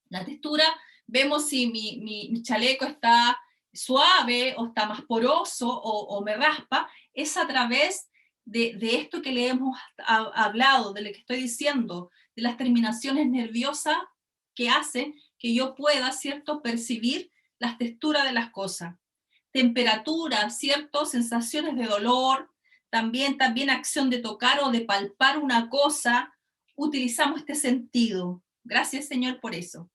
La textura, vemos si mi chaleco está suave o está más poroso o me raspa, es a través de esto que le hemos hablado, de lo que estoy diciendo, de las terminaciones nerviosas que hacen que yo pueda, ¿cierto?, percibir las texturas de las cosas. Temperatura, ¿cierto?, sensaciones de dolor, también acción de tocar o de palpar una cosa, utilizamos este sentido. Gracias, Señor, por eso.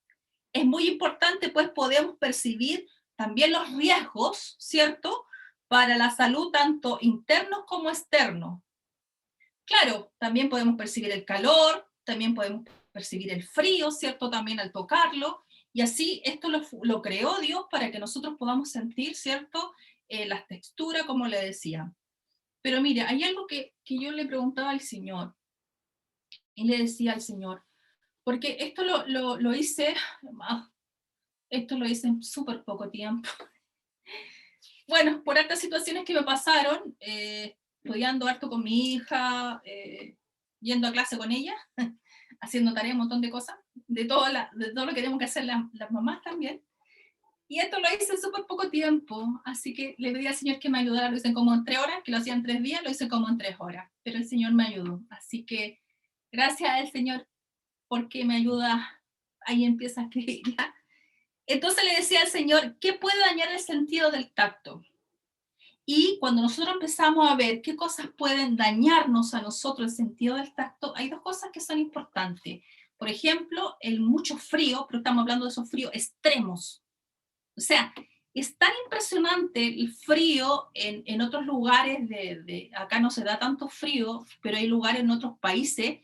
Es muy importante, pues podemos percibir también los riesgos, ¿cierto?, para la salud, tanto internos como externos. Claro, también podemos percibir el calor, también podemos percibir el frío, ¿cierto?, también al tocarlo, y así esto lo creó Dios para que nosotros podamos sentir, ¿cierto?, las texturas, como le decía. Pero mire, hay algo que yo le preguntaba al Señor, y le decía al Señor, porque esto lo hice en súper poco tiempo. Bueno, por hartas situaciones que me pasaron, estudiando harto con mi hija, yendo a clase con ella, haciendo tarea, un montón de cosas, de todo lo que tenemos que hacer las mamás también. Y esto lo hice en súper poco tiempo, así que le pedí al Señor que me ayudara, lo hice como en 3 horas, que lo hacía en 3 días, lo hice como en 3 horas, pero el Señor me ayudó. Así que gracias al Señor porque me ayuda, ahí empieza a escribir. Entonces le decía al Señor, ¿qué puede dañar el sentido del tacto? Y cuando nosotros empezamos a ver qué cosas pueden dañarnos a nosotros el sentido del tacto, hay 2 cosas que son importantes. Por ejemplo, el mucho frío, pero estamos hablando de esos fríos extremos. O sea, es tan impresionante el frío en otros lugares, acá no se da tanto frío, pero hay lugares en otros países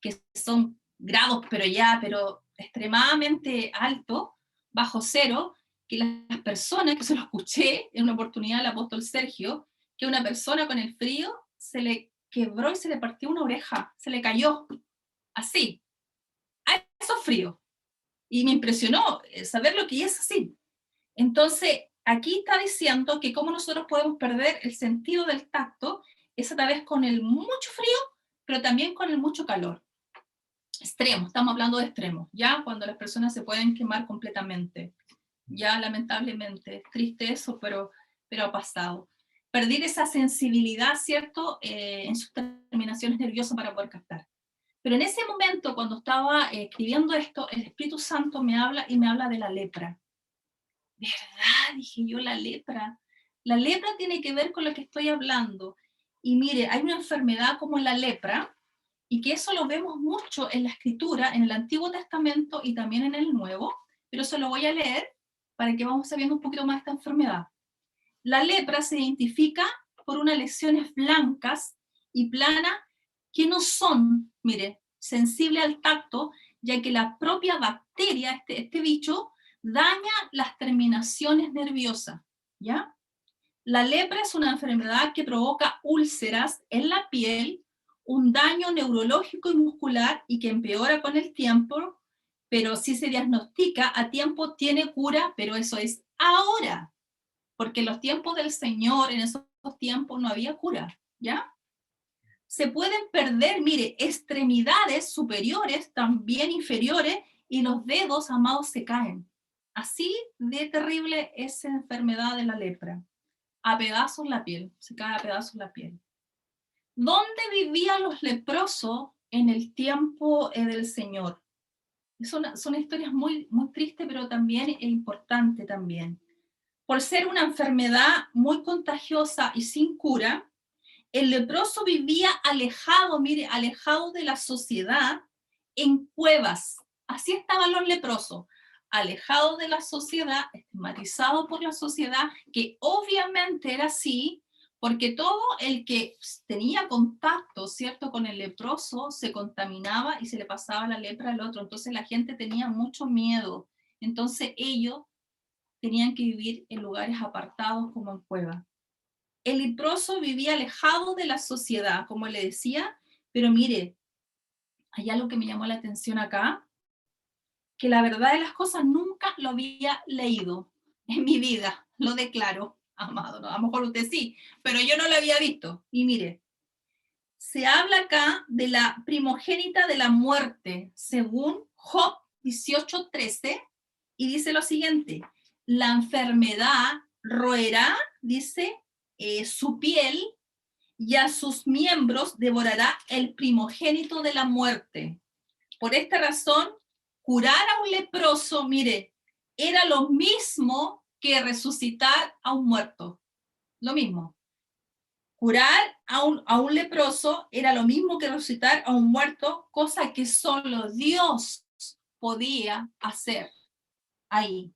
que son grados, pero extremadamente altos, bajo cero, que las personas, que se lo escuché en una oportunidad al apóstol Sergio, que una persona con el frío se le quebró y se le partió una oreja, se le cayó, así, a esos fríos. Y me impresionó saber lo que es así. Entonces, aquí está diciendo que cómo nosotros podemos perder el sentido del tacto es a través con el mucho frío, pero también con el mucho calor. Extremos, estamos hablando de extremos, ya cuando las personas se pueden quemar completamente. Ya lamentablemente, es triste eso, pero ha pasado. Perder esa sensibilidad, ¿cierto?, en sus terminaciones nerviosas para poder captar. Pero en ese momento, cuando estaba escribiendo esto, el Espíritu Santo me habla de la lepra. ¿Verdad? Dije yo, la lepra. La lepra tiene que ver con lo que estoy hablando. Y mire, hay una enfermedad como la lepra, y que eso lo vemos mucho en la Escritura, en el Antiguo Testamento y también en el Nuevo, pero se lo voy a leer para que vamos sabiendo un poquito más de esta enfermedad. La lepra se identifica por unas lesiones blancas y planas que no son, mire, sensibles al tacto, ya que la propia bacteria, este bicho, daña las terminaciones nerviosas, ¿ya? La lepra es una enfermedad que provoca úlceras en la piel, un daño neurológico y muscular y que empeora con el tiempo, pero si se diagnostica a tiempo tiene cura, pero eso es ahora, porque en los tiempos del Señor, en esos tiempos no había cura, ¿ya? Se pueden perder, mire, extremidades superiores, también inferiores, y los dedos, amados, se caen. Así de terrible es esa enfermedad de la lepra. A pedazos la piel, se cae a pedazos la piel. ¿Dónde vivían los leprosos en el tiempo del Señor? Son historias muy, muy tristes, pero también importantes también. Por ser una enfermedad muy contagiosa y sin cura, el leproso vivía alejado, mire, alejado de la sociedad, en cuevas. Así estaban los leprosos, alejados de la sociedad, estigmatizados por la sociedad, que obviamente era así, porque todo el que tenía contacto, ¿cierto?, con el leproso se contaminaba y se le pasaba la lepra al otro. Entonces la gente tenía mucho miedo. Entonces ellos tenían que vivir en lugares apartados como en cuevas. El leproso vivía alejado de la sociedad, como le decía, pero mire, hay algo que me llamó la atención acá, que la verdad de las cosas nunca lo había leído en mi vida, lo declaro, amado, ¿no? A lo mejor usted sí, pero yo no lo había visto. Y mire, se habla acá de la primogénita de la muerte, según Job 18:13, y dice lo siguiente: la enfermedad roerá, dice, su piel, y a sus miembros devorará el primogénito de la muerte. Por esta razón, curar a un leproso, mire, era lo mismo que resucitar a un muerto. Lo mismo. Curar a un leproso era lo mismo que resucitar a un muerto, cosa que solo Dios podía hacer ahí.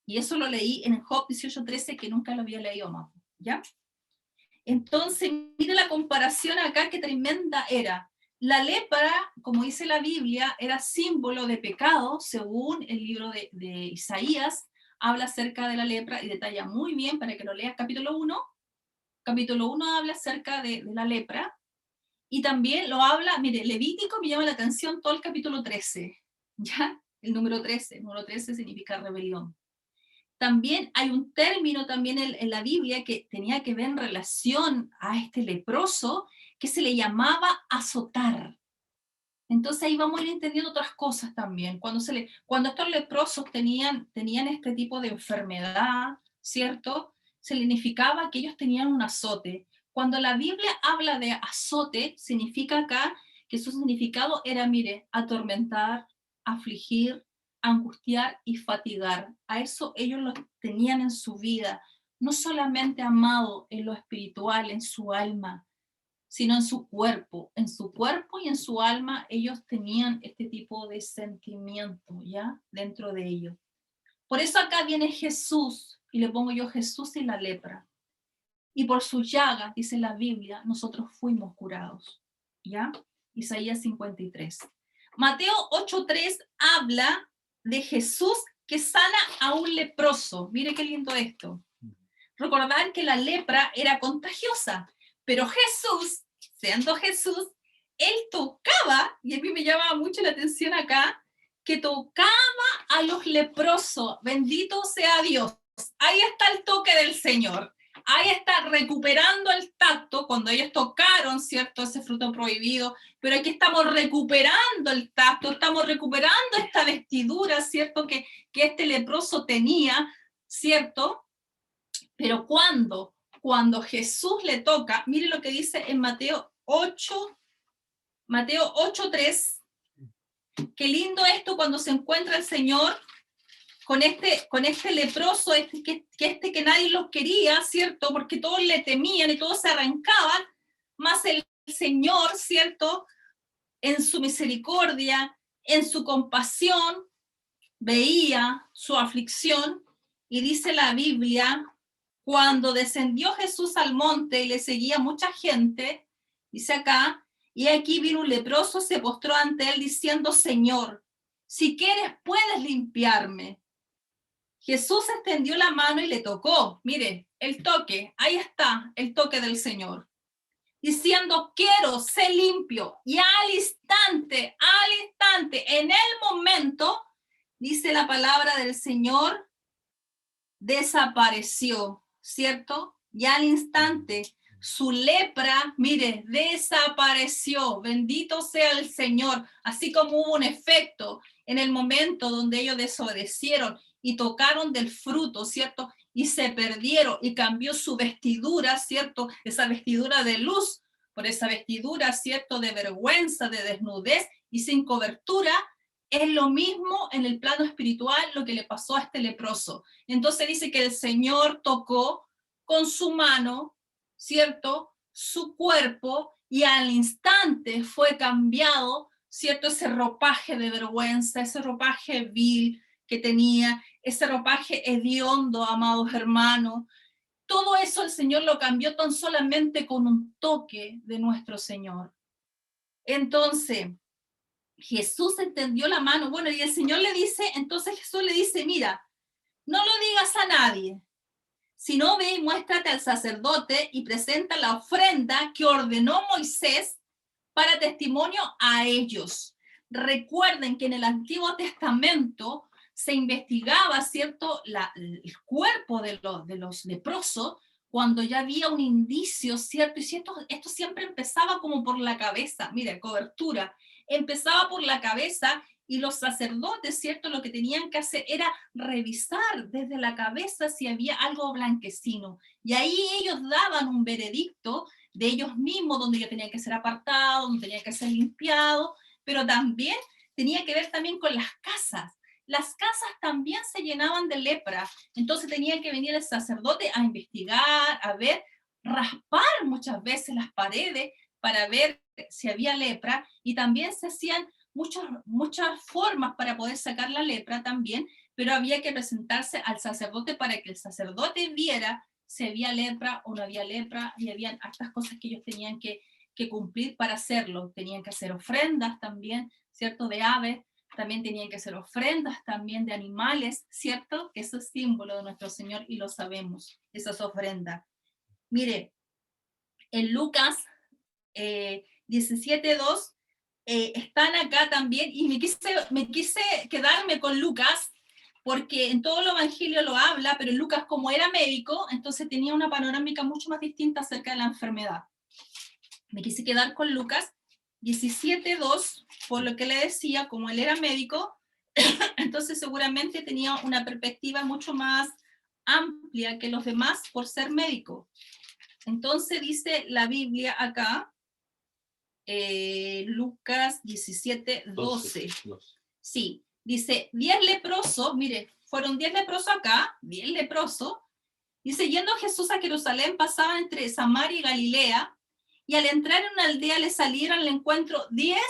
Y eso lo leí en Job 18:13, que nunca lo había leído más, ¿ya? Entonces, mire la comparación acá, que tremenda era. La lepra, como dice la Biblia, era símbolo de pecado, según el libro de Isaías, habla acerca de la lepra y detalla muy bien, para que lo leas, capítulo 1. Capítulo 1 habla acerca de la lepra, y también lo habla, mire, Levítico me llama la atención todo el capítulo 13, ¿ya? El número 13 significa rebelión. También hay un término también en la Biblia que tenía que ver en relación a este leproso, que se le llamaba azotar. Entonces ahí vamos a ir entendiendo otras cosas también. Cuando estos leprosos tenían este tipo de enfermedad, ¿cierto?, significaba que ellos tenían un azote. Cuando la Biblia habla de azote, significa acá que su significado era, mire, atormentar, afligir, angustiar y fatigar. A eso ellos lo tenían en su vida, no solamente, amado, en lo espiritual, en su alma, sino en su cuerpo y en su alma. Ellos tenían este tipo de sentimiento, ¿ya?, dentro de ellos. Por eso acá viene Jesús, y le pongo yo Jesús y la lepra. Y por sus llagas, dice la Biblia, nosotros fuimos curados, ¿ya? Isaías 53. Mateo 8:3 habla de Jesús que sana a un leproso. Mire qué lindo esto. Recordar que la lepra era contagiosa, pero Jesús, siendo Jesús, él tocaba, y a mí me llama mucho la atención acá, que tocaba a los leprosos. Bendito sea Dios. Ahí está el toque del Señor. Ahí está recuperando el tacto cuando ellos tocaron, ¿cierto?, ese fruto prohibido, pero aquí estamos recuperando el tacto, estamos recuperando esta vestidura, ¿cierto?, que este leproso tenía, ¿cierto? Pero cuando Jesús le toca, mire lo que dice en Mateo 8:3, qué lindo esto cuando se encuentra el Señor con este leproso, que nadie los quería, ¿cierto?, porque todos le temían y todos se arrancaban, más el Señor, ¿cierto?, en su misericordia, en su compasión, veía su aflicción, y dice la Biblia, cuando descendió Jesús al monte y le seguía mucha gente, dice acá, y aquí vino un leproso, se postró ante él diciendo: Señor, si quieres puedes limpiarme. Jesús extendió la mano y le tocó. Mire, el toque, ahí está el toque del Señor, diciendo: quiero ser limpio. Y al instante, en el momento, dice la palabra del Señor, desapareció, ¿cierto? Y al instante su lepra, mire, desapareció. Bendito sea el Señor. Así como hubo un efecto en el momento donde ellos desobedecieron y tocaron del fruto, ¿cierto?, y se perdieron, y cambió su vestidura, ¿cierto?, esa vestidura de luz por esa vestidura, ¿cierto?, de vergüenza, de desnudez y sin cobertura. es lo mismo en el plano espiritual lo que le pasó a este leproso. Entonces dice que el Señor tocó con su mano, ¿cierto?, su cuerpo, y al instante fue cambiado, ¿cierto?, ese ropaje de vergüenza, ese ropaje vil que tenía, ese ropaje hediondo, amados hermanos. Todo eso el Señor lo cambió tan solamente con un toque de nuestro Señor. Entonces, Jesús extendió la mano, bueno, y el Señor le dice, entonces Jesús le dice, mira, no lo digas a nadie, sino ve y muéstrate al sacerdote y presenta la ofrenda que ordenó Moisés para testimonio a ellos. Recuerden que en el Antiguo Testamento se investigaba, ¿cierto?, el cuerpo de los leprosos cuando ya había un indicio, ¿cierto? Y esto siempre empezaba como por la cabeza, mira, cobertura, empezaba por la cabeza, y los sacerdotes, ¿cierto?, lo que tenían que hacer era revisar desde la cabeza si había algo blanquecino, y ahí ellos daban un veredicto de ellos mismos, donde ellos tenían que ser apartados, donde tenían que ser limpiados, pero también tenía que ver también con las casas. Las casas también se llenaban de lepra, entonces tenía que venir el sacerdote a investigar, a ver, raspar muchas veces las paredes para ver si había lepra, y también se hacían muchas formas para poder sacar la lepra también, pero había que presentarse al sacerdote para que el sacerdote viera si había lepra o no había lepra, y habían estas cosas que ellos tenían que cumplir para hacerlo. Tenían que hacer ofrendas también, ¿cierto?, de aves, también tenían que hacer ofrendas también de animales, ¿cierto? Eso es símbolo de nuestro Señor y lo sabemos, esas ofrendas. Mire, en Lucas 17:2 están acá también, y me quise quedarme con Lucas, porque en todo el Evangelio lo habla, pero Lucas, como era médico, entonces tenía una panorámica mucho más distinta acerca de la enfermedad. Me quise quedar con Lucas 17:2, por lo que le decía, como él era médico, entonces seguramente tenía una perspectiva mucho más amplia que los demás por ser médico. Entonces dice la Biblia acá, Lucas 17:12. Sí, dice, 10 leprosos, mire, fueron 10 leprosos acá, 10 leprosos. Dice, yendo Jesús a Jerusalén, pasaba entre Samaria y Galilea, y al entrar en una aldea le salieron al encuentro 10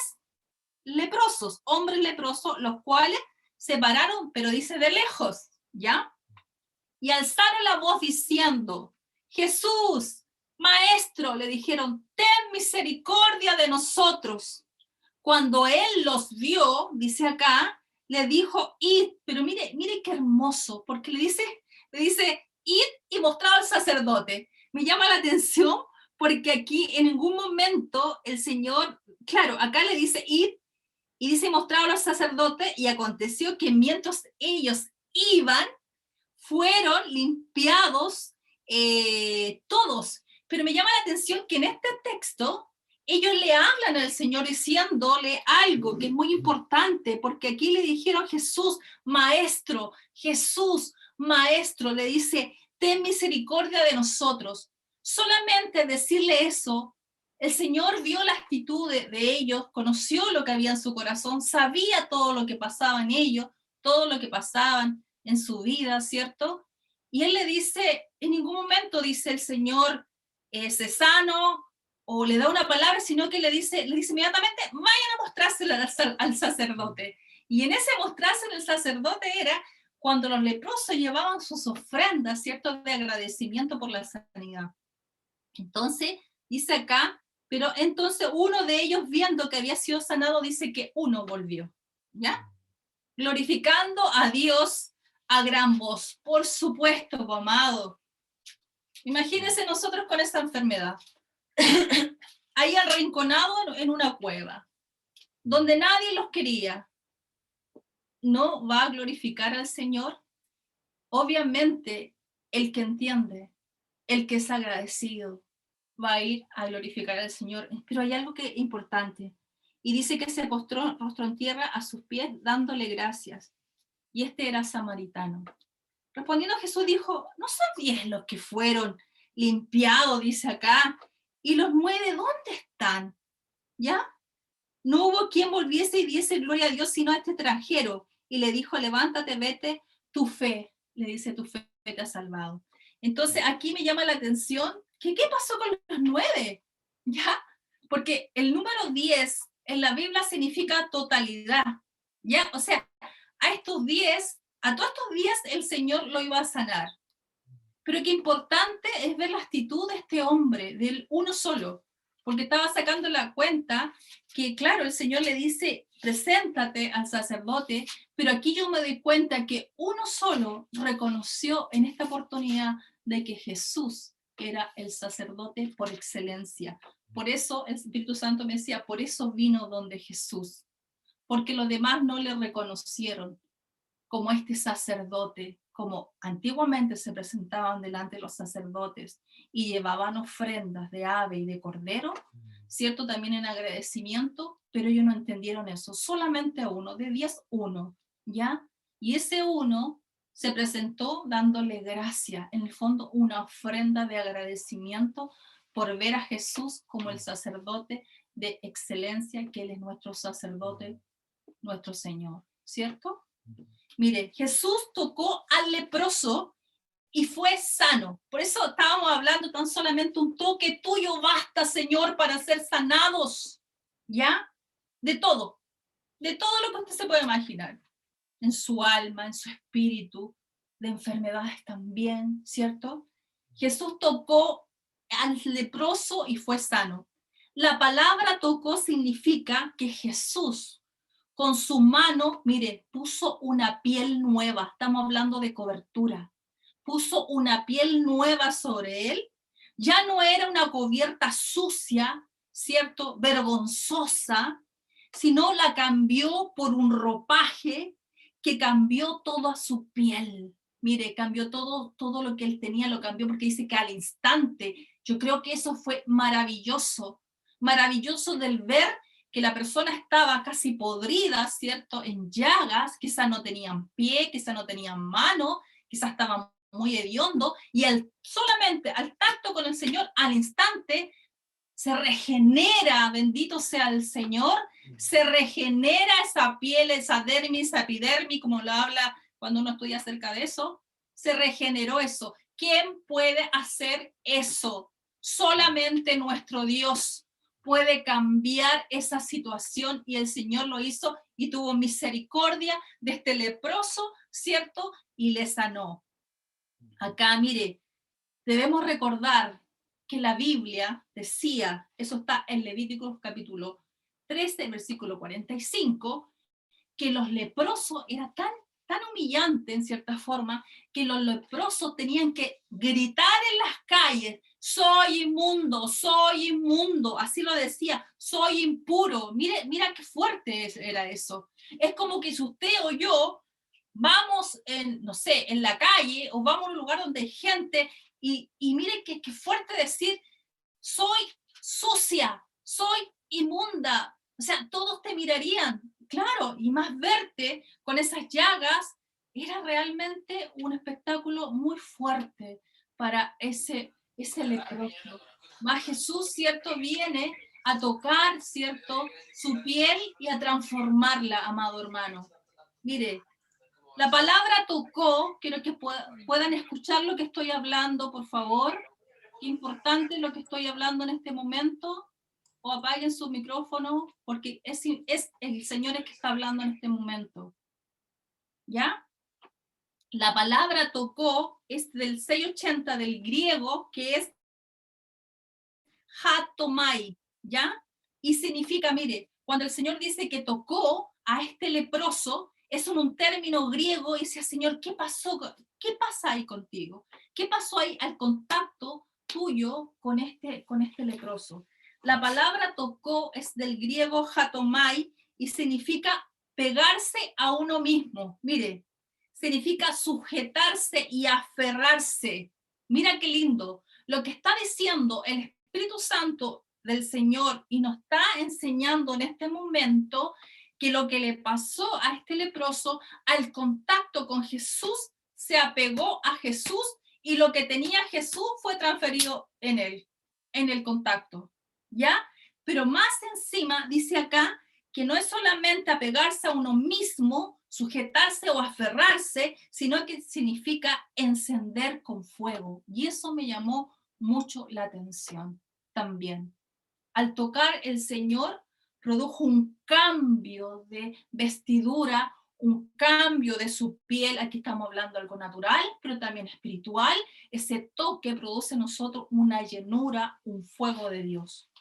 leprosos, hombres leprosos, los cuales se pararon, pero dice de lejos, ¿ya? Y alzaron la voz diciendo, Jesús, Maestro, le dijeron, ten misericordia de nosotros. Cuando él los vio, dice acá, le dijo, id, pero mire qué hermoso, porque le dice, id y mostrado al sacerdote. Me llama la atención porque aquí en ningún momento el Señor, claro, acá le dice id, y dice mostrado al sacerdote, y aconteció que mientras ellos iban, fueron limpiados todos. Pero me llama la atención que en este texto ellos le hablan al Señor diciéndole algo que es muy importante, porque aquí le dijeron Jesús, Maestro, le dice, ten misericordia de nosotros. Solamente decirle eso, el Señor vio la actitud de ellos, conoció lo que había en su corazón, sabía todo lo que pasaba en ellos, todo lo que pasaban en su vida, ¿cierto? Y él le dice, en ningún momento dice el Señor, sé sano, o le da una palabra, sino que le dice inmediatamente, vayan a mostrárselo al sacerdote. Y en ese mostrárselo al sacerdote era cuando los leprosos llevaban sus ofrendas, ¿cierto?, de agradecimiento por la sanidad. Entonces, dice acá, pero entonces uno de ellos, viendo que había sido sanado, dice que uno volvió, ¿ya? Glorificando a Dios a gran voz. Por supuesto, amado. Imagínense nosotros con esta enfermedad. Ahí arrinconado en una cueva, donde nadie los quería. ¿No va a glorificar al Señor? Obviamente, el que entiende, el que es agradecido, va a ir a glorificar al Señor. Pero hay algo que es importante. Y dice que se postró rostro en tierra a sus pies, dándole gracias. Y este era samaritano. Respondiendo Jesús dijo, ¿no son 10 los que fueron limpiados, dice acá? ¿Y los 9 dónde están? ¿Ya? no hubo quien volviese y diese gloria a Dios sino a este extranjero. Y le dijo, levántate, vete, tu fe, le dice, tu fe te ha salvado. Entonces aquí me llama la atención que ¿qué pasó con los 9? ¿Ya? Porque el número 10 en la Biblia significa totalidad, ¿ya? O sea, a todos estos 10 el Señor lo iba a sanar. Pero qué importante es ver la actitud de este hombre, del uno solo, porque estaba sacando la cuenta que, claro, el Señor le dice, preséntate al sacerdote, pero aquí yo me doy cuenta que uno solo reconoció en esta oportunidad de que Jesús era el sacerdote por excelencia. Por eso el Espíritu Santo me decía, por eso vino donde Jesús, porque los demás no le reconocieron como este sacerdote, como antiguamente se presentaban delante de los sacerdotes y llevaban ofrendas de ave y de cordero, ¿cierto? También en agradecimiento, pero ellos no entendieron eso, solamente uno, de 10, uno, ¿ya? Y ese uno se presentó dándole gracia, en el fondo una ofrenda de agradecimiento por ver a Jesús como el sacerdote de excelencia, que Él es nuestro sacerdote, nuestro Señor, ¿cierto? Mire, Jesús tocó al leproso y fue sano. Por eso estábamos hablando, tan solamente un toque tuyo basta, Señor, para ser sanados, ¿ya? De todo lo que usted se puede imaginar, en su alma, en su espíritu, de enfermedades también, ¿cierto? Jesús tocó al leproso y fue sano. La palabra tocó significa que Jesús con su mano, mire, puso una piel nueva, estamos hablando de cobertura, puso una piel nueva sobre él, ya no era una cubierta sucia, ¿cierto? Vergonzosa, sino la cambió por un ropaje que cambió toda su piel. Mire, cambió todo lo que él tenía, lo cambió porque dice que al instante, yo creo que eso fue maravilloso, maravilloso del ver que la persona estaba casi podrida, ¿cierto? En llagas, quizás no tenían pie, quizás no tenían mano, quizás estaban muy hediondo, y solamente al tacto con el Señor, al instante, se regenera, bendito sea el Señor, se regenera esa piel, esa dermis, esa epidermis, como lo habla cuando uno estudia acerca de eso, se regeneró eso. ¿Quién puede hacer eso? Solamente nuestro Dios puede cambiar esa situación, y el Señor lo hizo y tuvo misericordia de este leproso, ¿cierto? Y le sanó. Acá, mire, debemos recordar que la Biblia decía, eso está en Levíticos capítulo 13, versículo 45, que los leprosos era tan humillante en cierta forma, que los leprosos tenían que gritar en las calles, soy inmundo, así lo decía, soy impuro. Mira qué fuerte era eso. Es como que si usted o yo vamos no sé, en la calle, o vamos a un lugar donde hay gente, y mire qué fuerte decir, soy sucia, soy inmunda. O sea, todos te mirarían, claro, y más verte con esas llagas era realmente un espectáculo muy fuerte para ese leproso. Más Jesús, ¿cierto? Viene a tocar, ¿cierto? Su piel y a transformarla, amado hermano. Mire, la palabra tocó, quiero que puedan escuchar lo que estoy hablando, por favor. Qué importante lo que estoy hablando en este momento. O apaguen su micrófono, porque es el Señor el que está hablando en este momento. ¿Ya? La palabra tocó es del 680 del griego, que es hatomai, ¿ya? Y significa, mire, cuando el Señor dice que tocó a este leproso, es un término griego, y dice, Señor, ¿qué pasó? ¿Qué pasa ahí contigo? ¿Qué pasó ahí al contacto tuyo con este leproso? La palabra tocó es del griego hatomai y significa pegarse a uno mismo. Mire, significa sujetarse y aferrarse. Mira qué lindo. Lo que está diciendo el Espíritu Santo del Señor y nos está enseñando en este momento, que lo que le pasó a este leproso al contacto con Jesús, se apegó a Jesús, y lo que tenía Jesús fue transferido en él, en el contacto. ¿Ya? Pero más encima dice acá que no es solamente apegarse a uno mismo, sujetarse o aferrarse, sino que significa encender con fuego. Y eso me llamó mucho la atención también. Al tocar el Señor, produjo un cambio de vestidura, un cambio de su piel. Aquí estamos hablando de algo natural, pero también espiritual. Ese toque produce en nosotros una llenura, un fuego de Dios.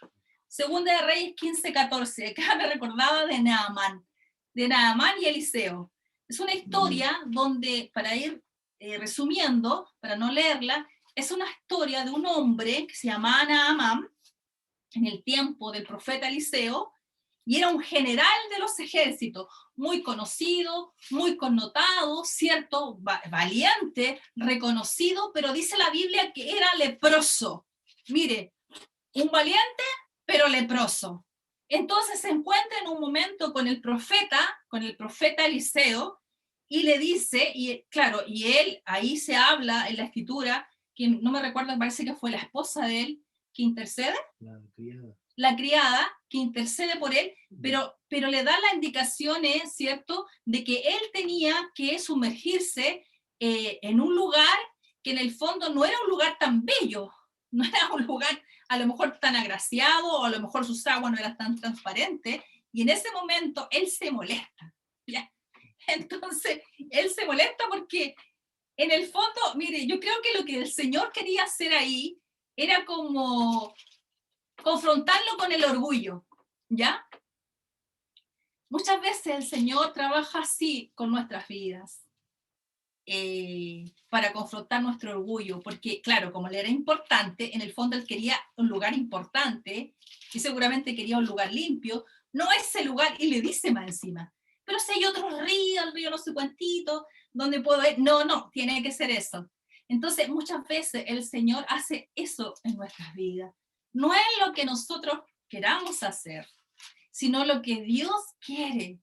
Segunda de Reyes 15:14. Acá me recordaba de Naamán y Eliseo. Es una historia donde, para ir resumiendo, para no leerla, es una historia de un hombre que se llamaba Naamán en el tiempo del profeta Eliseo, y era un general de los ejércitos, muy conocido, muy connotado, cierto, valiente, reconocido, pero dice la Biblia que era leproso. Mire, un valiente, pero leproso. Entonces se encuentra en un momento con el profeta Eliseo, y le dice, y claro, y él, ahí se habla en la escritura, que no me recuerdo, parece que fue la esposa de él, que intercede, la criada que intercede por él, pero le da las indicaciones, ¿cierto?, de que él tenía que sumergirse en un lugar que en el fondo no era un lugar tan bello, no era un lugar a lo mejor tan agraciado, o a lo mejor sus aguas no eran tan transparentes, y en ese momento él se molesta, ¿ya? Entonces, él se molesta porque en el fondo, mire, yo creo que lo que el Señor quería hacer ahí era como confrontarlo con el orgullo, ¿ya? Muchas veces el Señor trabaja así con nuestras vidas, para confrontar nuestro orgullo, porque claro, como le era importante, en el fondo él quería un lugar importante, y seguramente quería un lugar limpio, no ese lugar, y le dice más encima, pero si hay otro río, el río no sé cuántito, donde puedo ir, no, tiene que ser eso. Entonces muchas veces el Señor hace eso en nuestras vidas. No es lo que nosotros queramos hacer, sino lo que Dios quiere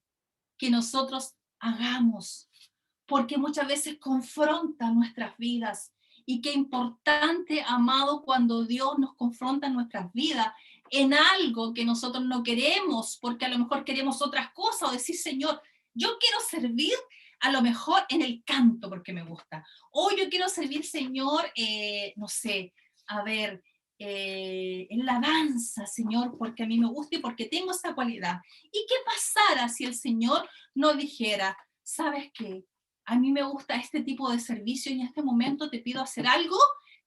que nosotros hagamos, porque muchas veces confronta nuestras vidas. Y qué importante, amado, cuando Dios nos confronta en nuestras vidas en algo que nosotros no queremos, porque a lo mejor queremos otras cosas, o decir, Señor, yo quiero servir a lo mejor en el canto porque me gusta, o yo quiero servir, Señor, no sé, a ver, en la danza, Señor, porque a mí me gusta y porque tengo esa cualidad. ¿Y qué pasara si el Señor no dijera, ¿sabes qué? A mí me gusta este tipo de servicio, y en este momento te pido hacer algo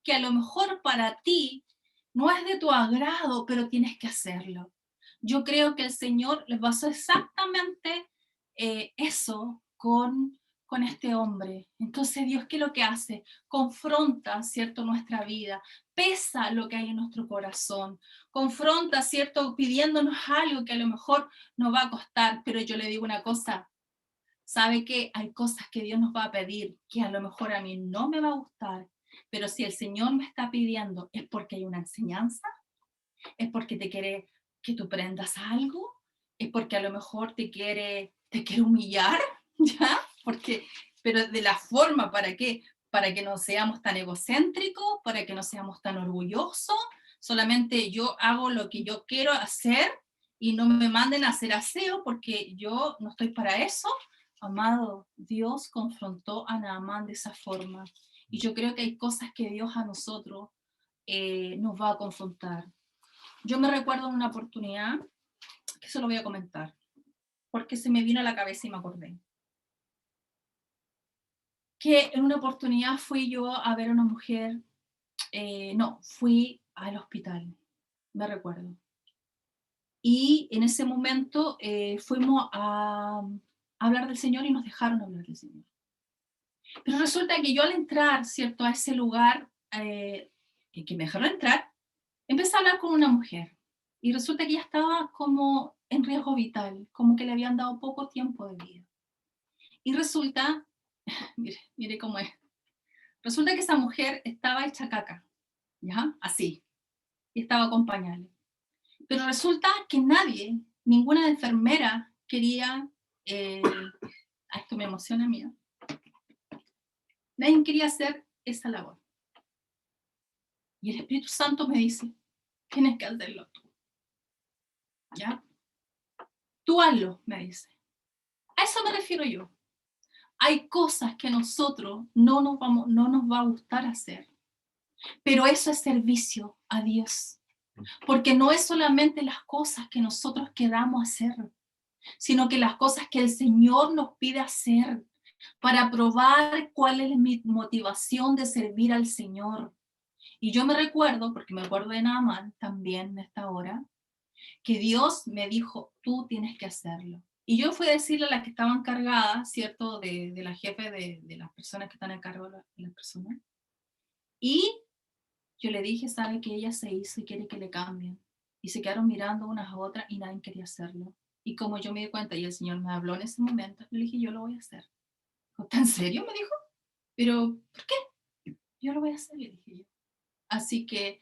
que a lo mejor para ti no es de tu agrado, pero tienes que hacerlo? Yo creo que el Señor les pasó exactamente eso con este hombre. Entonces Dios, ¿qué es lo que hace? Confronta, ¿cierto?, nuestra vida, pesa lo que hay en nuestro corazón, confronta, ¿cierto?, pidiéndonos algo que a lo mejor nos va a costar, pero yo le digo una cosa, ¿sabe qué? Hay cosas que Dios nos va a pedir que a lo mejor a mí no me va a gustar, pero si el Señor me está pidiendo es porque hay una enseñanza, es porque te quiere que tú aprendas algo, es porque a lo mejor te quiere humillar, ¿ya? Porque, pero de la forma, ¿para qué? Para que no seamos tan egocéntricos, para que no seamos tan orgullosos, solamente yo hago lo que yo quiero hacer y no me manden a hacer aseo porque yo no estoy para eso. Amado, Dios confrontó a Naamán de esa forma, y yo creo que hay cosas que Dios a nosotros nos va a confrontar. Yo me recuerdo en una oportunidad, que se lo voy a comentar, porque se me vino a la cabeza y me acordé. Que en una oportunidad fui yo a ver a una mujer, fui al hospital, me recuerdo. Y en ese momento fuimos a hablar del Señor y nos dejaron hablar del Señor. Pero resulta que yo al entrar, ¿cierto?, a ese lugar que me dejaron entrar, empecé a hablar con una mujer. Y resulta que ella estaba como en riesgo vital, como que le habían dado poco tiempo de vida. Y resulta, mire cómo es, resulta que esa mujer estaba hecha caca, ¿ya? Así, y estaba con pañales. Pero resulta que nadie, ninguna enfermera quería, esto me emociona a mí, nadie quería hacer esa labor. Y el Espíritu Santo me dice, tienes que hacerlo tú, ¿ya? Tú hazlo, me dice. A eso me refiero yo. Hay cosas que a nosotros no nos va a gustar hacer, pero eso es servicio a Dios. Porque no es solamente las cosas que nosotros queramos hacer, sino que las cosas que el Señor nos pide hacer para probar cuál es mi motivación de servir al Señor. Y yo me recuerdo, porque me acuerdo de Naamán también en esta hora, que Dios me dijo, tú tienes que hacerlo. Y yo fui a decirle a las que estaban cargadas, ¿cierto? De la jefe de las personas que están a cargo de las personas. Y yo le dije, sabe que ella se hizo y quiere que le cambien. Y se quedaron mirando unas a otras y nadie quería hacerlo. Y como yo me di cuenta y el Señor me habló en ese momento, le dije, yo lo voy a hacer. ¿Tan serio? Me dijo. ¿Pero por qué? Yo lo voy a hacer, le dije yo. Así que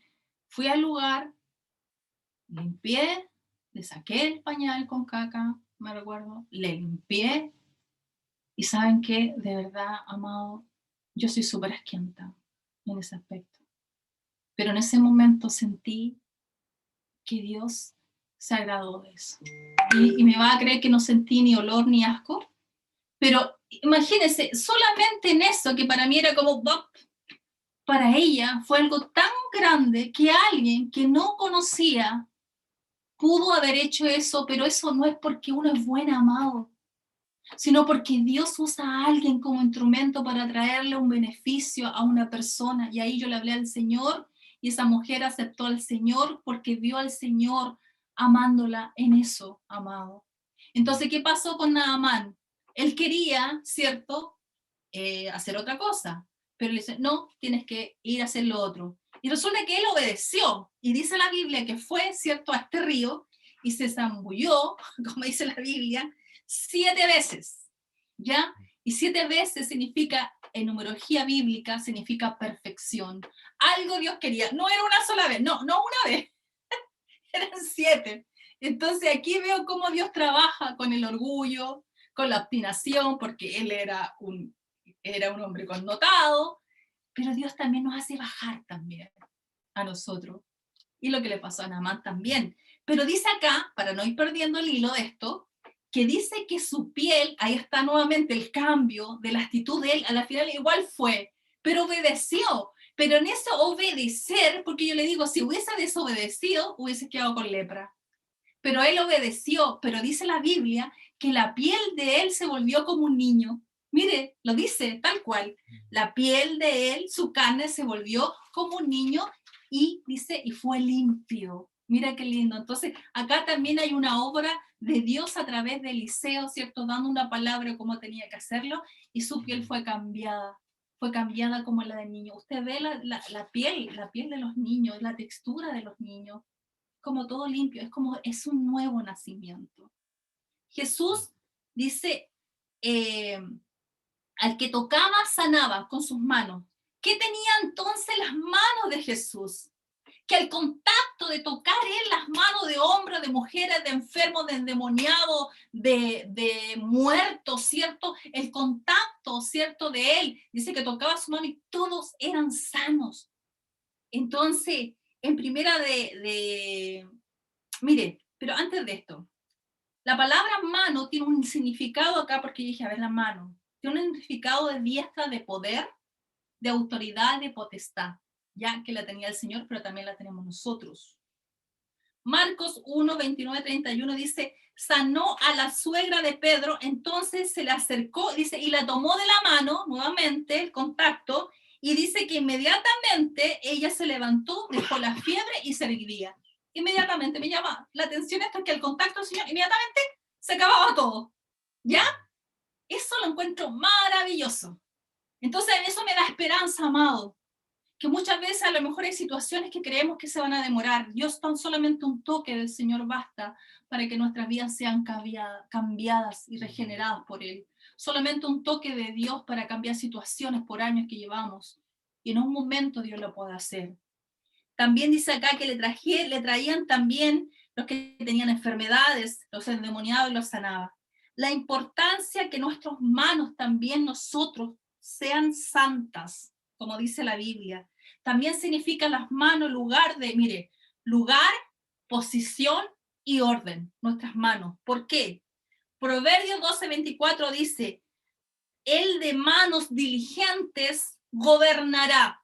fui al lugar, limpié, le saqué el pañal con caca, me recuerdo, le limpié. Y ¿saben qué? De verdad, amado, yo soy súper asquienta en ese aspecto. Pero en ese momento sentí que Dios se agradó de eso. Y me va a creer que no sentí ni olor ni asco, pero imagínense, solamente en eso, que para mí era como, para ella fue algo tan grande que alguien que no conocía pudo haber hecho eso, pero eso no es porque uno es buen, amado, sino porque Dios usa a alguien como instrumento para traerle un beneficio a una persona. Y ahí yo le hablé al Señor y esa mujer aceptó al Señor porque vio al Señor amándola en eso, amado. Entonces, ¿qué pasó con Naamán? Él quería, ¿cierto?, hacer otra cosa, pero le dice, no, tienes que ir a hacer lo otro. Y resulta que él obedeció, y dice la Biblia que fue, ¿cierto?, a este río, y se zambulló, como dice la Biblia, 7 veces, ¿ya? Y 7 veces significa, en numerología bíblica, significa perfección. Algo Dios quería, no era una sola vez, no una vez, eran 7. Entonces aquí veo cómo Dios trabaja con el orgullo, con la obstinación, porque él era un hombre connotado, pero Dios también nos hace bajar también a nosotros. Y lo que le pasó a Naamán también. Pero dice acá, para no ir perdiendo el hilo de esto, que dice que su piel, ahí está nuevamente el cambio de la actitud de él, a la final igual fue, pero obedeció. Pero en eso obedecer, porque yo le digo, si hubiese desobedecido, hubiese quedado con lepra. Pero él obedeció, pero dice la Biblia que la piel de él se volvió como un niño. Mire, lo dice tal cual. La piel de él, su carne se volvió como un niño y dice, y fue limpio. Mira qué lindo. Entonces, acá también hay una obra de Dios a través de Eliseo, ¿cierto? Dando una palabra como tenía que hacerlo y su piel fue cambiada como la del niño. Usted ve la piel de los niños, la textura de los niños, como todo limpio, es un nuevo nacimiento. Jesús dice, al que tocaba sanaba con sus manos. ¿Qué tenía entonces las manos de Jesús? Que el contacto de tocar él las manos de hombres, de mujeres, de enfermos, de endemoniados, de muertos, ¿cierto? El contacto, ¿cierto?, de él. Dice que tocaba su mano y todos eran sanos. Entonces, en primera mire, pero antes de esto, la palabra mano tiene un significado acá, porque yo dije, a ver, la mano, tiene un significado de diestra, de poder, de autoridad, de potestad, ya que la tenía el Señor, pero también la tenemos nosotros. Marcos 1, 29, 31 dice, sanó a la suegra de Pedro, entonces se le acercó, dice, y la tomó de la mano, nuevamente, el contacto, y dice que inmediatamente ella se levantó, dejó la fiebre y se erguía. Inmediatamente me llama la atención esto, que el contacto del Señor, inmediatamente se acababa todo. ¿Ya? Eso lo encuentro maravilloso. Entonces eso me da esperanza, amado, que muchas veces a lo mejor hay situaciones que creemos que se van a demorar. Dios tan solamente un toque del Señor basta para que nuestras vidas sean cambiadas y regeneradas por Él. Solamente un toque de Dios para cambiar situaciones por años que llevamos. Y en un momento Dios lo puede hacer. También dice acá que le traían también los que tenían enfermedades, los endemoniados y los sanaba. La importancia que nuestras manos también nosotros sean santas, como dice la Biblia. También significa las manos lugar, posición y orden, nuestras manos. ¿Por qué? Proverbios 12:24 dice, el de manos diligentes gobernará,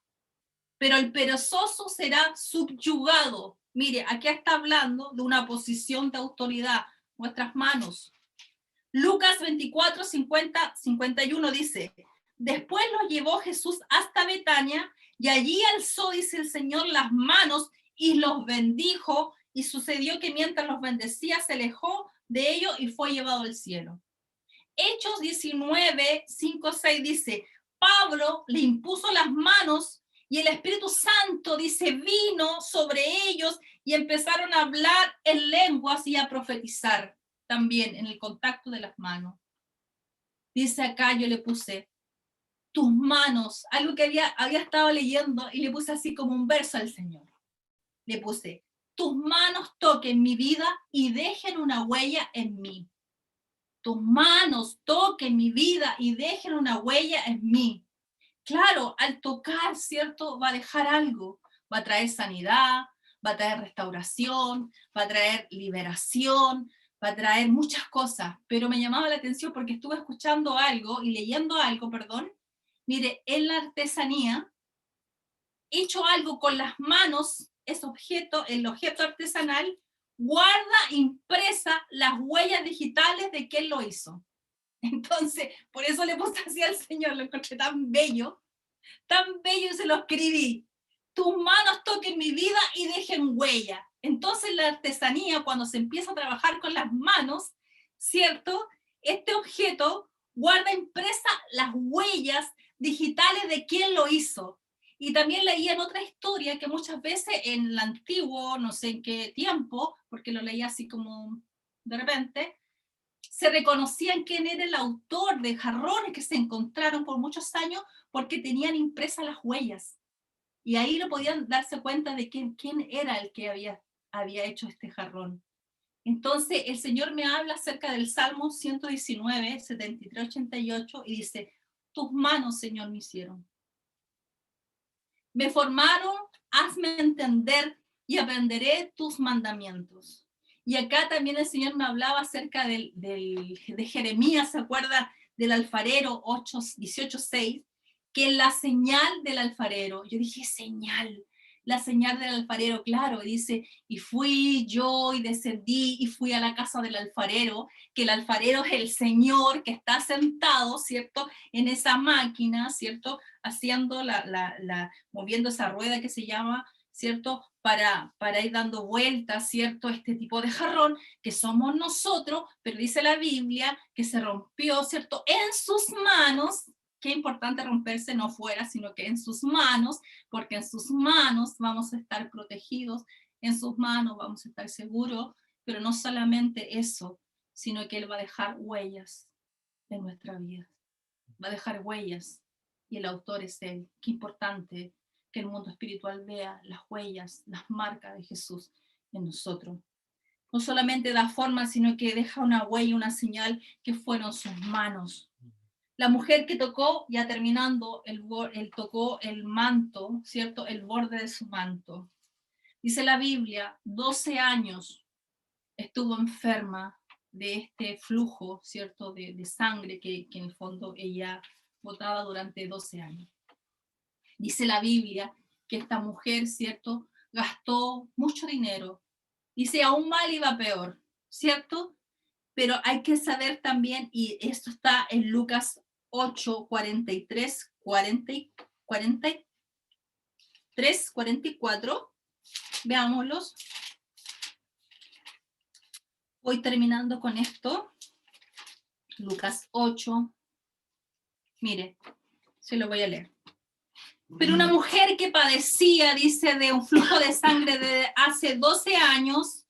pero el perezoso será subyugado. Mire, aquí está hablando de una posición de autoridad, nuestras manos. Lucas 24:50-51 dice, después los llevó Jesús hasta Betania y allí alzó, dice el Señor, las manos y los bendijo, y sucedió que mientras los bendecía se alejó de ellos y fue llevado al cielo. Hechos 19:5-6 dice, Pablo le impuso las manos y el Espíritu Santo, dice, vino sobre ellos y empezaron a hablar en lenguas y a profetizar también en el contacto de las manos. Dice acá, yo le puse, tus manos, algo que había estado leyendo y le puse así como un verso al Señor. Le puse, tus manos toquen mi vida y dejen una huella en mí. Tus manos toquen mi vida y dejen una huella en mí. Claro, al tocar, ¿cierto? Va a dejar algo, va a traer sanidad, va a traer restauración, va a traer liberación, va a traer muchas cosas, pero me llamaba la atención porque estuve escuchando algo y leyendo algo, perdón. Mire, en la artesanía, hecho algo con las manos, ese objeto, el objeto artesanal, guarda impresa las huellas digitales de quién lo hizo. Entonces, por eso le puse así al Señor, lo encontré tan bello y se lo escribí. Tus manos toquen mi vida y dejen huella. Entonces la artesanía, cuando se empieza a trabajar con las manos, ¿cierto? Este objeto guarda impresa las huellas digitales de quién lo hizo. Y también leía en otra historia que muchas veces en el antiguo, no sé en qué tiempo, porque lo leía así como de repente, se reconocían quién era el autor de jarrones que se encontraron por muchos años porque tenían impresas las huellas. Y ahí lo podían darse cuenta de quién era el que había hecho este jarrón. Entonces el Señor me habla acerca del Salmo 119, 73, 88 y dice, tus manos, Señor, me hicieron. Me formaron, hazme entender y aprenderé tus mandamientos. Y acá también el Señor me hablaba acerca de Jeremías, ¿se acuerda? Del alfarero 18:6, que la señal del alfarero, yo dije señal, la señal del alfarero, claro, y dice, y fui yo y descendí y fui a la casa del alfarero, que el alfarero es el Señor que está sentado, ¿cierto? En esa máquina, ¿cierto? Haciendo moviendo esa rueda que se llama, ¿cierto? Para ir dando vueltas, ¿cierto? Este tipo de jarrón, que somos nosotros, pero dice la Biblia que se rompió, ¿cierto? En sus manos, qué importante romperse no fuera, sino que en sus manos, porque en sus manos vamos a estar protegidos, en sus manos vamos a estar seguros, pero no solamente eso, sino que Él va a dejar huellas en nuestra vida, va a dejar huellas, y el autor es Él. Qué importante que el mundo espiritual vea las huellas, las marcas de Jesús en nosotros. No solamente da forma, sino que deja una huella, una señal que fueron sus manos. La mujer que tocó, ya terminando, él tocó el manto, ¿cierto? El borde de su manto. Dice la Biblia, 12 años estuvo enferma de este flujo, ¿cierto? De sangre que en el fondo ella botaba durante 12 años. Dice la Biblia que esta mujer, ¿cierto? Gastó mucho dinero. Dice, aún mal iba peor, ¿cierto? Pero hay que saber también, y esto está en Lucas 8, 43, 44. Veámoslos. Voy terminando con esto. Lucas 8. Mire, se lo voy a leer. Pero una mujer que padecía, dice, de un flujo de sangre de hace 12 años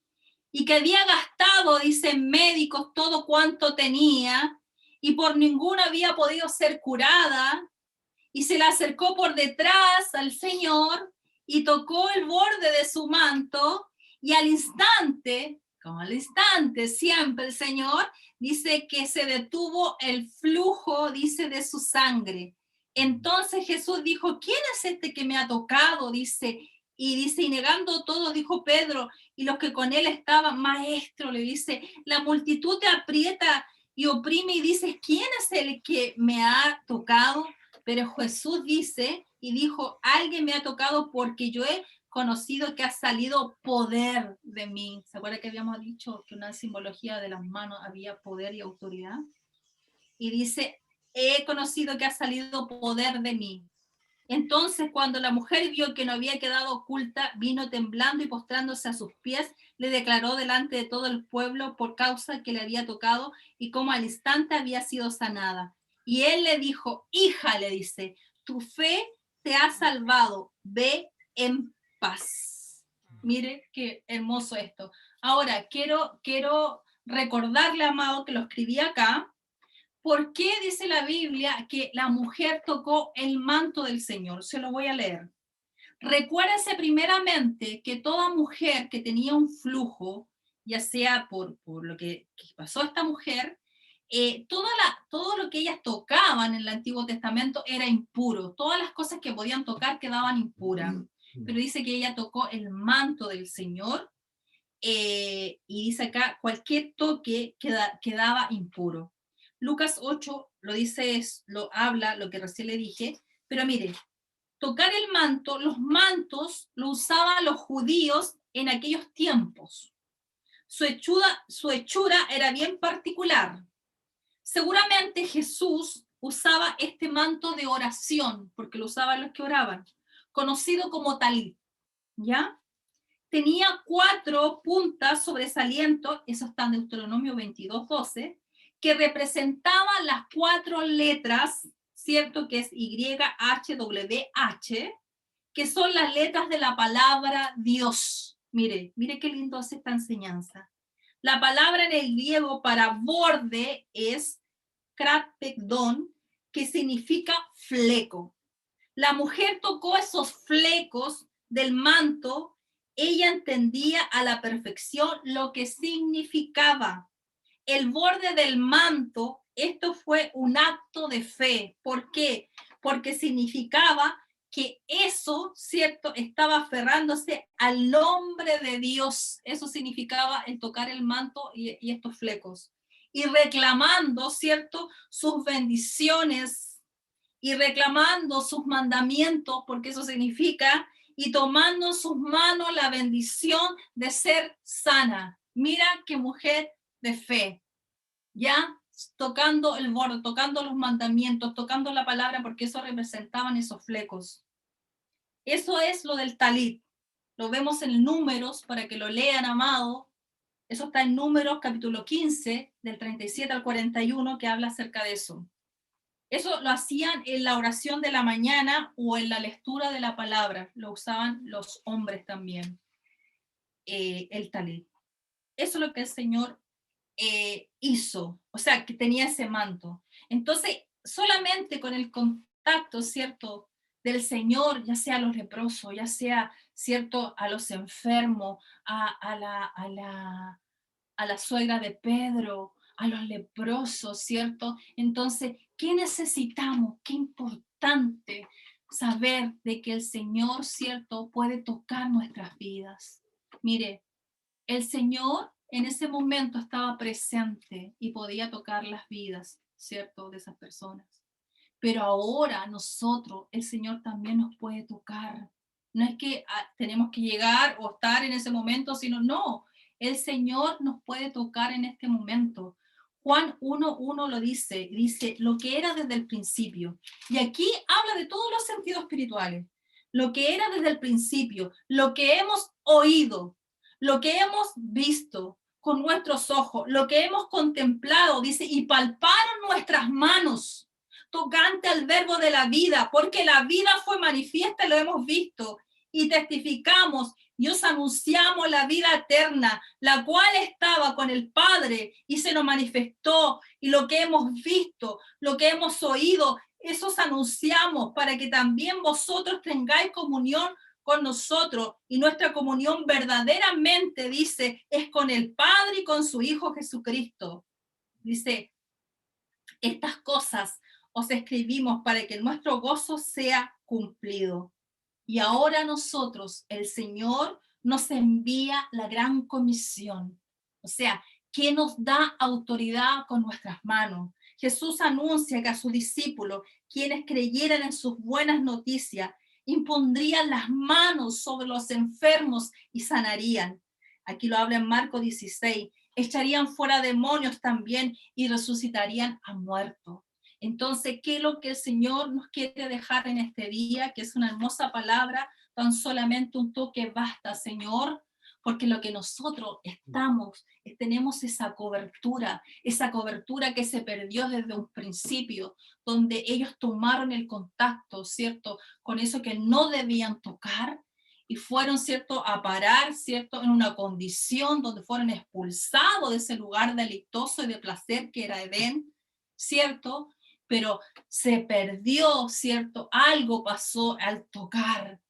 y que había gastado, dice, en médicos todo cuanto tenía y por ninguna había podido ser curada, y se le acercó por detrás al Señor y tocó el borde de su manto, y al instante, como al instante siempre el Señor, dice que se detuvo el flujo, dice, de su sangre. Entonces Jesús dijo, ¿quién es este que me ha tocado? Dice, Y dice, y negando todo, dijo Pedro, y los que con él estaban, maestro, le dice, la multitud te aprieta y oprime y dices, ¿quién es el que me ha tocado? Pero Jesús dice, y dijo, alguien me ha tocado porque yo he conocido que ha salido poder de mí. ¿Se acuerda que habíamos dicho que una simbología de las manos había poder y autoridad? Y dice, he conocido que ha salido poder de mí. Entonces, cuando la mujer vio que no había quedado oculta, vino temblando y postrándose a sus pies, le declaró delante de todo el pueblo por causa que le había tocado y cómo al instante había sido sanada. Y él le dijo, hija, le dice, tu fe te ha salvado, ve en paz. Mire qué hermoso esto. Ahora, quiero recordarle, amado, que lo escribí acá. ¿Por qué dice la Biblia que la mujer tocó el manto del Señor? Se lo voy a leer. Recuérdese primeramente que toda mujer que tenía un flujo, ya sea por lo que pasó a esta mujer, todo lo que ellas tocaban en el Antiguo Testamento era impuro. Todas las cosas que podían tocar quedaban impuras. Pero dice que ella tocó el manto del Señor y dice acá, cualquier toque quedaba impuro. Lucas 8 lo dice, lo habla, lo que recién le dije, pero mire, tocar el manto, los mantos lo usaban los judíos en aquellos tiempos. Su hechura era bien particular. Seguramente Jesús usaba este manto de oración, porque lo usaban los que oraban, conocido como talit, ¿ya? Tenía 4 puntas sobresalientes, eso está en Deuteronomio 22:12, que representaban las 4 letras, ¿cierto? Que es YHWH, que son las letras de la palabra Dios. Mire qué lindo es esta enseñanza. La palabra en el griego para borde es krapekdon, que significa fleco. La mujer tocó esos flecos del manto. Ella entendía a la perfección lo que significaba. El borde del manto, esto fue un acto de fe. ¿Por qué? Porque significaba que eso, ¿cierto?, estaba aferrándose al nombre de Dios. Eso significaba el tocar el manto y estos flecos. Y reclamando, ¿cierto?, sus bendiciones y reclamando sus mandamientos, porque eso significa, y tomando en sus manos la bendición de ser sana. Mira qué mujer de fe, ya tocando el borde, tocando los mandamientos, tocando la palabra, porque eso representaban esos flecos. Eso es lo del talit. Lo vemos en Números, para que lo lean, amado. Eso está en Números capítulo 15, del 37 al 41, que habla acerca de eso. Eso lo hacían en la oración de la mañana o en la lectura de la palabra. Lo usaban los hombres también, el talit. Eso es lo que el Señor hizo, o sea, que tenía ese manto. Entonces, solamente con el contacto, ¿cierto?, del Señor, ya sea a los leprosos, ya sea, ¿cierto?, a los enfermos, a la suegra de Pedro, a los leprosos, ¿cierto? Entonces, ¿qué necesitamos? Qué importante saber de que el Señor, ¿cierto?, puede tocar nuestras vidas. Mire, el Señor en ese momento estaba presente y podía tocar las vidas, ¿cierto?, de esas personas. Pero ahora nosotros, el Señor también nos puede tocar. No es que tenemos que llegar o estar en ese momento, sino no. El Señor nos puede tocar en este momento. Juan 1:1 lo dice lo que era desde el principio. Y aquí habla de todos los sentidos espirituales. Lo que era desde el principio, lo que hemos oído, lo que hemos visto con nuestros ojos, lo que hemos contemplado, dice, y palparon nuestras manos, tocante al verbo de la vida, porque la vida fue manifiesta y lo hemos visto, y testificamos y os anunciamos la vida eterna, la cual estaba con el Padre y se nos manifestó, y lo que hemos visto, lo que hemos oído, eso os anunciamos para que también vosotros tengáis comunión con nosotros, y nuestra comunión verdaderamente, dice, es con el Padre y con su Hijo Jesucristo. Dice, estas cosas os escribimos para que nuestro gozo sea cumplido. Y ahora nosotros, el Señor nos envía la gran comisión. O sea, que nos da autoridad con nuestras manos. Jesús anuncia que a sus discípulos, quienes creyeran en sus buenas noticias, impondrían las manos sobre los enfermos y sanarían. Aquí lo habla en Marcos 16. Echarían fuera demonios también y resucitarían a muertos. Entonces, ¿qué es lo que el Señor nos quiere dejar en este día? Que es una hermosa palabra, tan solamente un toque basta, Señor, porque lo que nosotros tenemos esa cobertura que se perdió desde un principio, donde ellos tomaron el contacto, ¿cierto? Con eso que no debían tocar y fueron, ¿cierto?, a parar, ¿cierto?, en una condición donde fueron expulsados de ese lugar delictoso y de placer que era Edén, ¿cierto? Pero se perdió, ¿cierto? Algo pasó al tocar.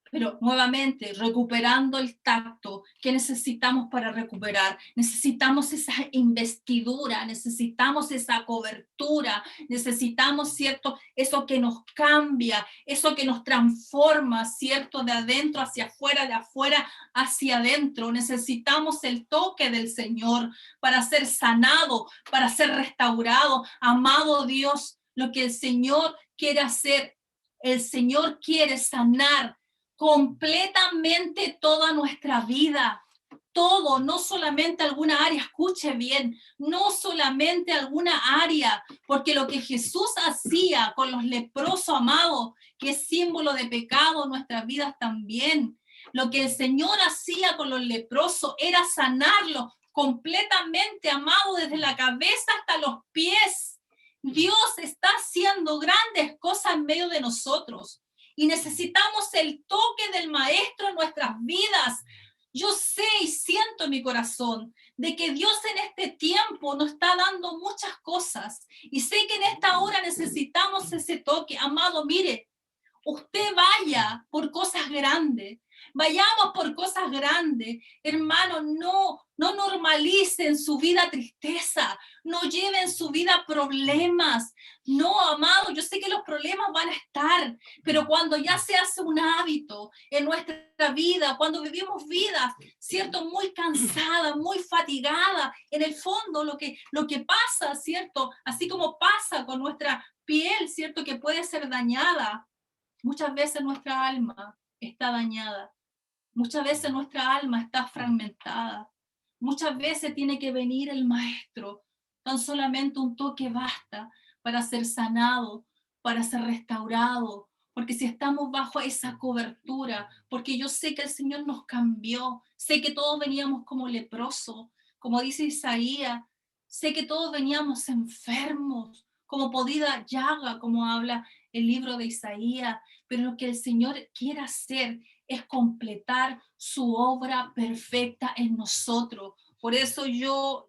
Pero nuevamente, recuperando el tacto, ¿qué necesitamos para recuperar? Necesitamos esa investidura, necesitamos esa cobertura, necesitamos, ¿cierto? Eso que nos cambia, eso que nos transforma, ¿cierto? De adentro hacia afuera, de afuera hacia adentro. Necesitamos el toque del Señor para ser sanado, para ser restaurado. Amado Dios, lo que el Señor quiere hacer, el Señor quiere sanar completamente toda nuestra vida, todo, no solamente alguna área, escuche bien, no solamente alguna área, porque lo que Jesús hacía con los leprosos, amados, que es símbolo de pecado en nuestras vidas también, lo que el Señor hacía con los leprosos era sanarlos completamente, amado, desde la cabeza hasta los pies. Dios está haciendo grandes cosas en medio de nosotros. Y necesitamos el toque del Maestro en nuestras vidas. Yo sé y siento en mi corazón de que Dios en este tiempo nos está dando muchas cosas. Y sé que en esta hora necesitamos ese toque. Amado, mire, usted vaya por cosas grandes. Vayamos por cosas grandes. Hermano, no normalicen su vida tristeza. No lleven su vida problemas. No, amado, yo sé que los problemas van a estar, pero cuando ya se hace un hábito en nuestra vida, cuando vivimos vidas, ¿cierto? Muy cansadas, muy fatigadas, en el fondo lo que pasa, ¿cierto? Así como pasa con nuestra piel, ¿cierto? Que puede ser dañada. Muchas veces nuestra alma está dañada. Muchas veces nuestra alma está fragmentada. Muchas veces tiene que venir el Maestro. Tan solamente un toque basta para ser sanado, para ser restaurado. Porque si estamos bajo esa cobertura, porque yo sé que el Señor nos cambió, sé que todos veníamos como leprosos, como dice Isaías, sé que todos veníamos enfermos, como podida llaga, como habla el libro de Isaías, pero lo que el Señor quiere hacer es completar su obra perfecta en nosotros. Por eso yo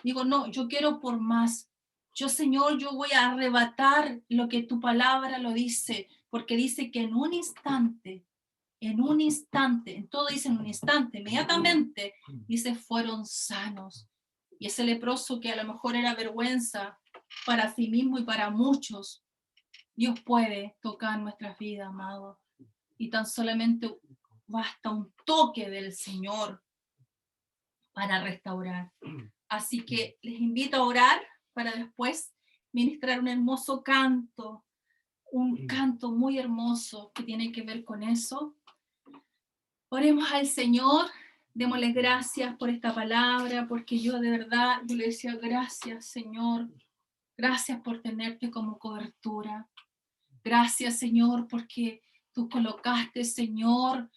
digo, no, yo quiero por más. Yo, Señor, yo voy a arrebatar lo que tu palabra lo dice, porque dice que en un instante, en todo dice en un instante, inmediatamente, dice, fueron sanos. Y ese leproso que a lo mejor era vergüenza para sí mismo y para muchos, Dios puede tocar nuestras vidas, amado. Y tan solamente basta un toque del Señor para restaurar. Así que les invito a orar para después ministrar un hermoso canto, un canto muy hermoso que tiene que ver con eso. Oremos al Señor, démosle gracias por esta palabra, porque yo de verdad, yo le decía gracias, Señor, gracias por tenerte como cobertura. Gracias, Señor, porque tú colocaste, Señor,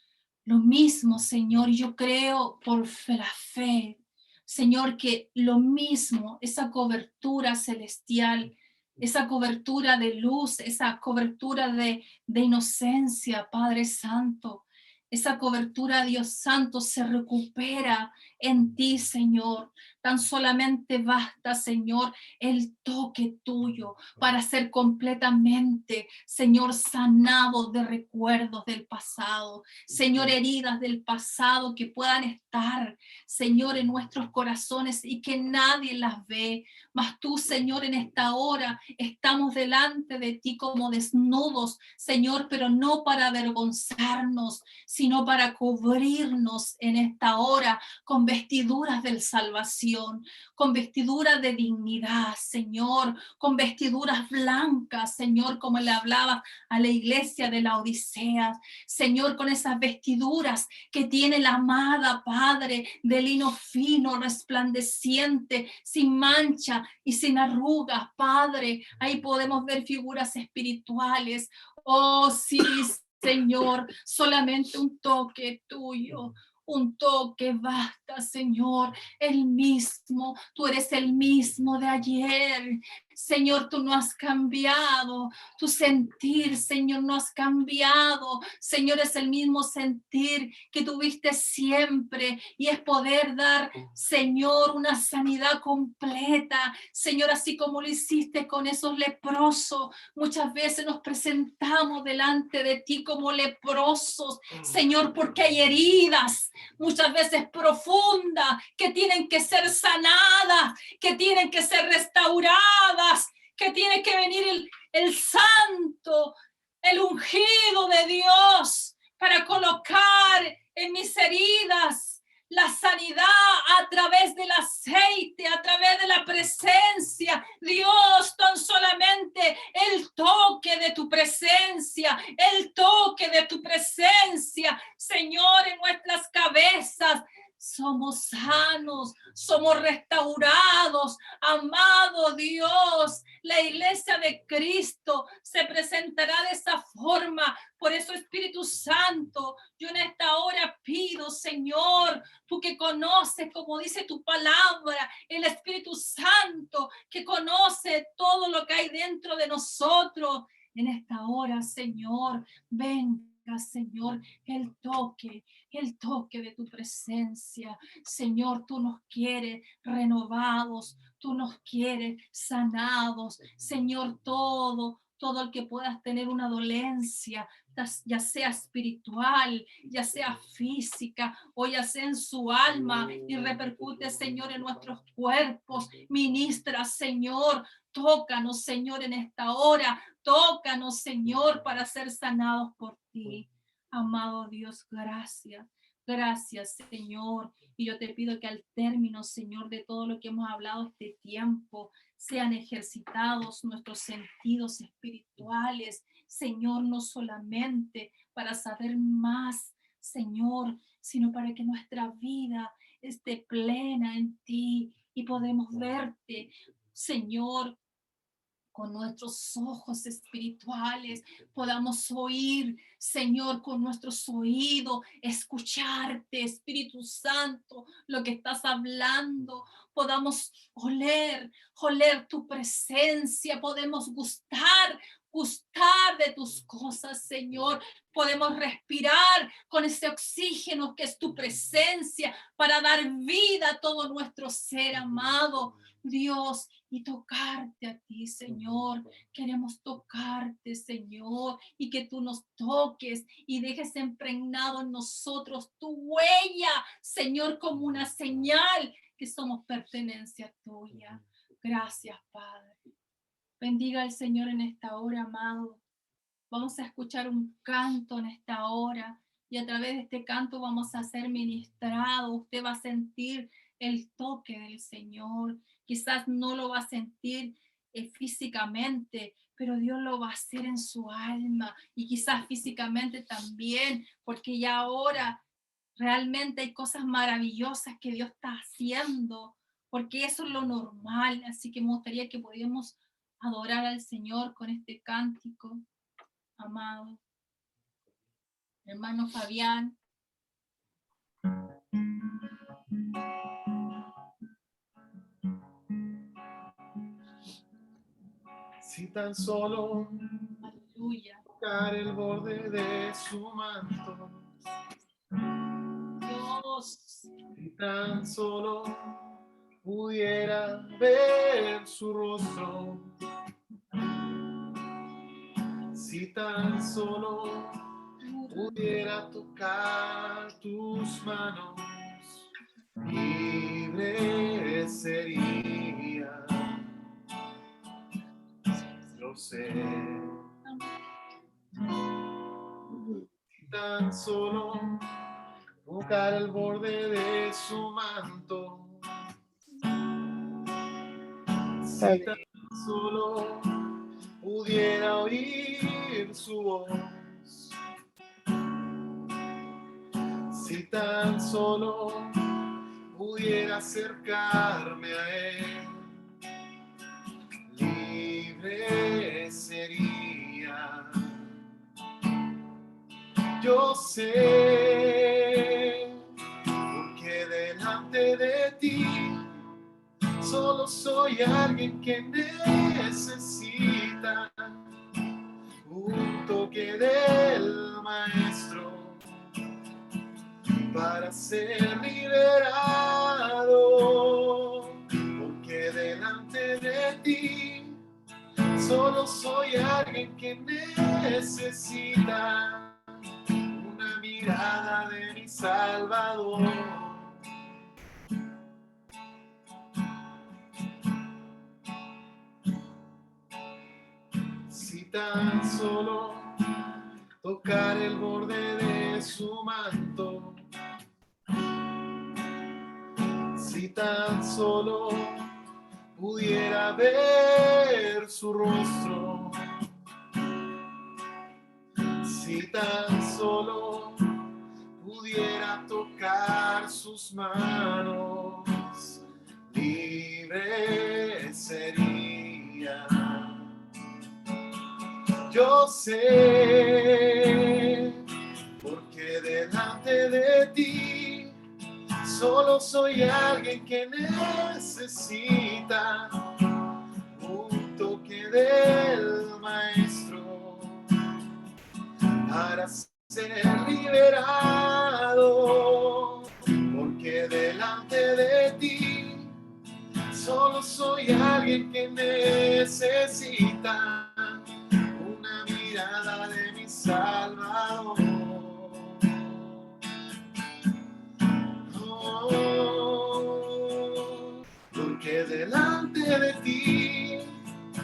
lo mismo, Señor, yo creo por la fe, Señor, que lo mismo, esa cobertura celestial, esa cobertura de luz, esa cobertura de inocencia, Padre Santo, Esa cobertura, Dios Santo, se recupera en ti, Señor. Tan solamente basta, Señor, el toque tuyo para ser completamente, Señor, sanado de recuerdos del pasado. Señor, heridas del pasado que puedan estar, Señor, en nuestros corazones y que nadie las ve. Mas tú, Señor, en esta hora estamos delante de ti como desnudos, Señor, pero no para avergonzarnos, sino para cubrirnos en esta hora con vestiduras de salvación, con vestiduras de dignidad, Señor, con vestiduras blancas, Señor, como le hablaba a la iglesia de la Odisea, Señor, con esas vestiduras que tiene la amada Padre, de lino fino, resplandeciente, sin mancha y sin arrugas, Padre. Ahí podemos ver figuras espirituales. Oh, sí, Señor, solamente un toque tuyo, un toque basta, Señor, el mismo, tú eres el mismo de ayer. Señor, tú no has cambiado, tu sentir, Señor, no has cambiado. Señor, es el mismo sentir que tuviste siempre y es poder dar, Señor, una sanidad completa. Señor, así como lo hiciste con esos leprosos, muchas veces nos presentamos delante de ti como leprosos, Señor, porque hay heridas, muchas veces profundas, que tienen que ser sanadas, que tienen que ser restauradas, que tiene que venir el santo, el ungido de Dios para colocar en mis heridas la sanidad a través del aceite, a través de la presencia. Dios, tan solamente el toque de tu presencia, el toque de tu presencia, Señor, en nuestras cabezas. Somos sanos, somos restaurados, amado Dios. La iglesia de Cristo se presentará de esa forma. Por eso, Espíritu Santo, yo en esta hora pido, Señor, tú que conoces, como dice tu palabra, el Espíritu Santo que conoce todo lo que hay dentro de nosotros. En esta hora, Señor, venga, Señor, el toque de tu presencia. Señor, tú nos quieres renovados, tú nos quieres sanados. Señor, todo el que puedas tener una dolencia, ya sea espiritual, ya sea física o ya sea en su alma y repercute, Señor, en nuestros cuerpos. Ministra, Señor, tócanos, Señor, en esta hora. Tócanos, Señor, para ser sanados por ti. Amado Dios, gracias. Gracias, Señor. Y yo te pido que al término, Señor, de todo lo que hemos hablado este tiempo, sean ejercitados nuestros sentidos espirituales, Señor, no solamente para saber más, Señor, sino para que nuestra vida esté plena en ti y podemos verte, Señor, con nuestros ojos espirituales, podamos oír, Señor, con nuestros oídos, escucharte, Espíritu Santo, lo que estás hablando, podamos oler tu presencia, podemos gustar de tus cosas, Señor. Podemos respirar con ese oxígeno que es tu presencia para dar vida a todo nuestro ser, amado Dios, y tocarte a ti, Señor. Queremos tocarte, Señor, y que tú nos toques y dejes impregnado en nosotros tu huella, Señor, como una señal que somos pertenencia tuya. Gracias, Padre. Bendiga al Señor en esta hora, amado. Vamos a escuchar un canto en esta hora y a través de este canto vamos a ser ministrados. Usted va a sentir el toque del Señor. Quizás no lo va a sentir físicamente, pero Dios lo va a hacer en su alma y quizás físicamente también, porque ya ahora realmente hay cosas maravillosas que Dios está haciendo, porque eso es lo normal. Así que me gustaría que pudiéramos adorar al Señor con este cántico, amado. Hermano Fabián. Si tan solo Aleluya. tocar el borde de su manto, Tan solo pudiera ver su rostro, si tan solo pudiera tocar tus manos, libre sería. Lo sé. Si tan solo tocar el borde de su manto, si tan solo pudiera oír su voz, si tan solo pudiera acercarme a él, libre sería. Yo sé, porque delante de ti solo soy alguien que necesita un toque del Maestro para ser liberado. Porque delante de ti solo soy alguien que necesita una mirada de mi Salvador. Si tan solo tocar el borde de su manto, si tan solo pudiera ver su rostro, si tan solo pudiera tocar sus manos, libre sería. Yo sé, porque delante de ti solo soy alguien que necesita un toque del Maestro para ser liberado. Porque delante de ti solo soy alguien que necesita una mirada de mi Salvador. Oh, porque delante de ti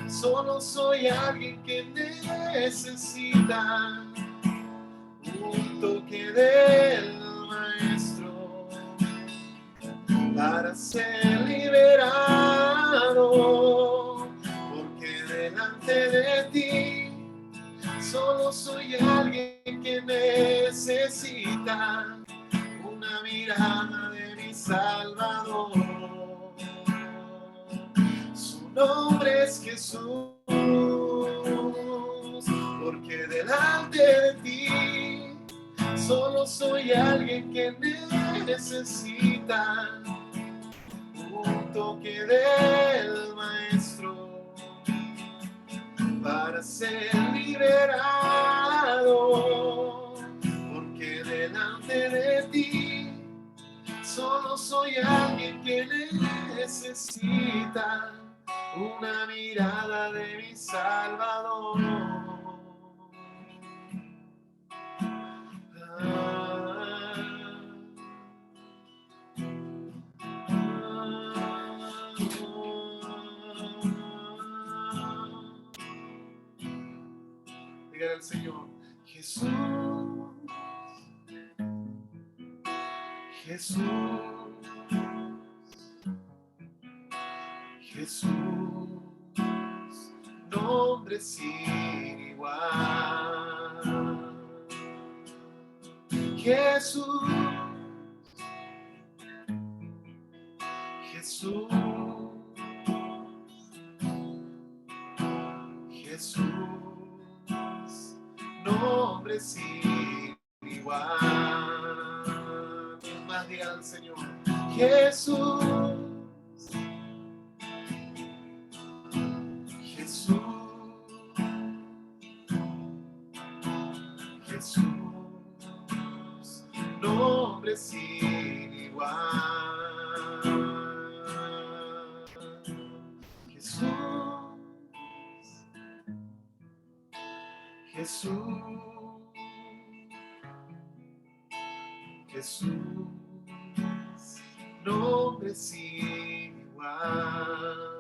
solo soy alguien que necesita un toque del Maestro para ser liberado. Porque delante de ti solo soy alguien que necesita una mirada de mi Salvador. Su nombre es Jesús, porque delante de ti solo soy alguien que necesita un toque del Maestro para ser liberado. Porque delante de ti solo soy alguien que necesita una mirada de mi Salvador. Dígale al Señor: Jesús, Jesús, Jesús, nombre sin igual. Jesús, Jesús, Jesús, nombre sin igual. Más diga al Señor: Jesús, Jesús, Jesús, nombre sin igual. Jesús, Jesús, nombre sin igual.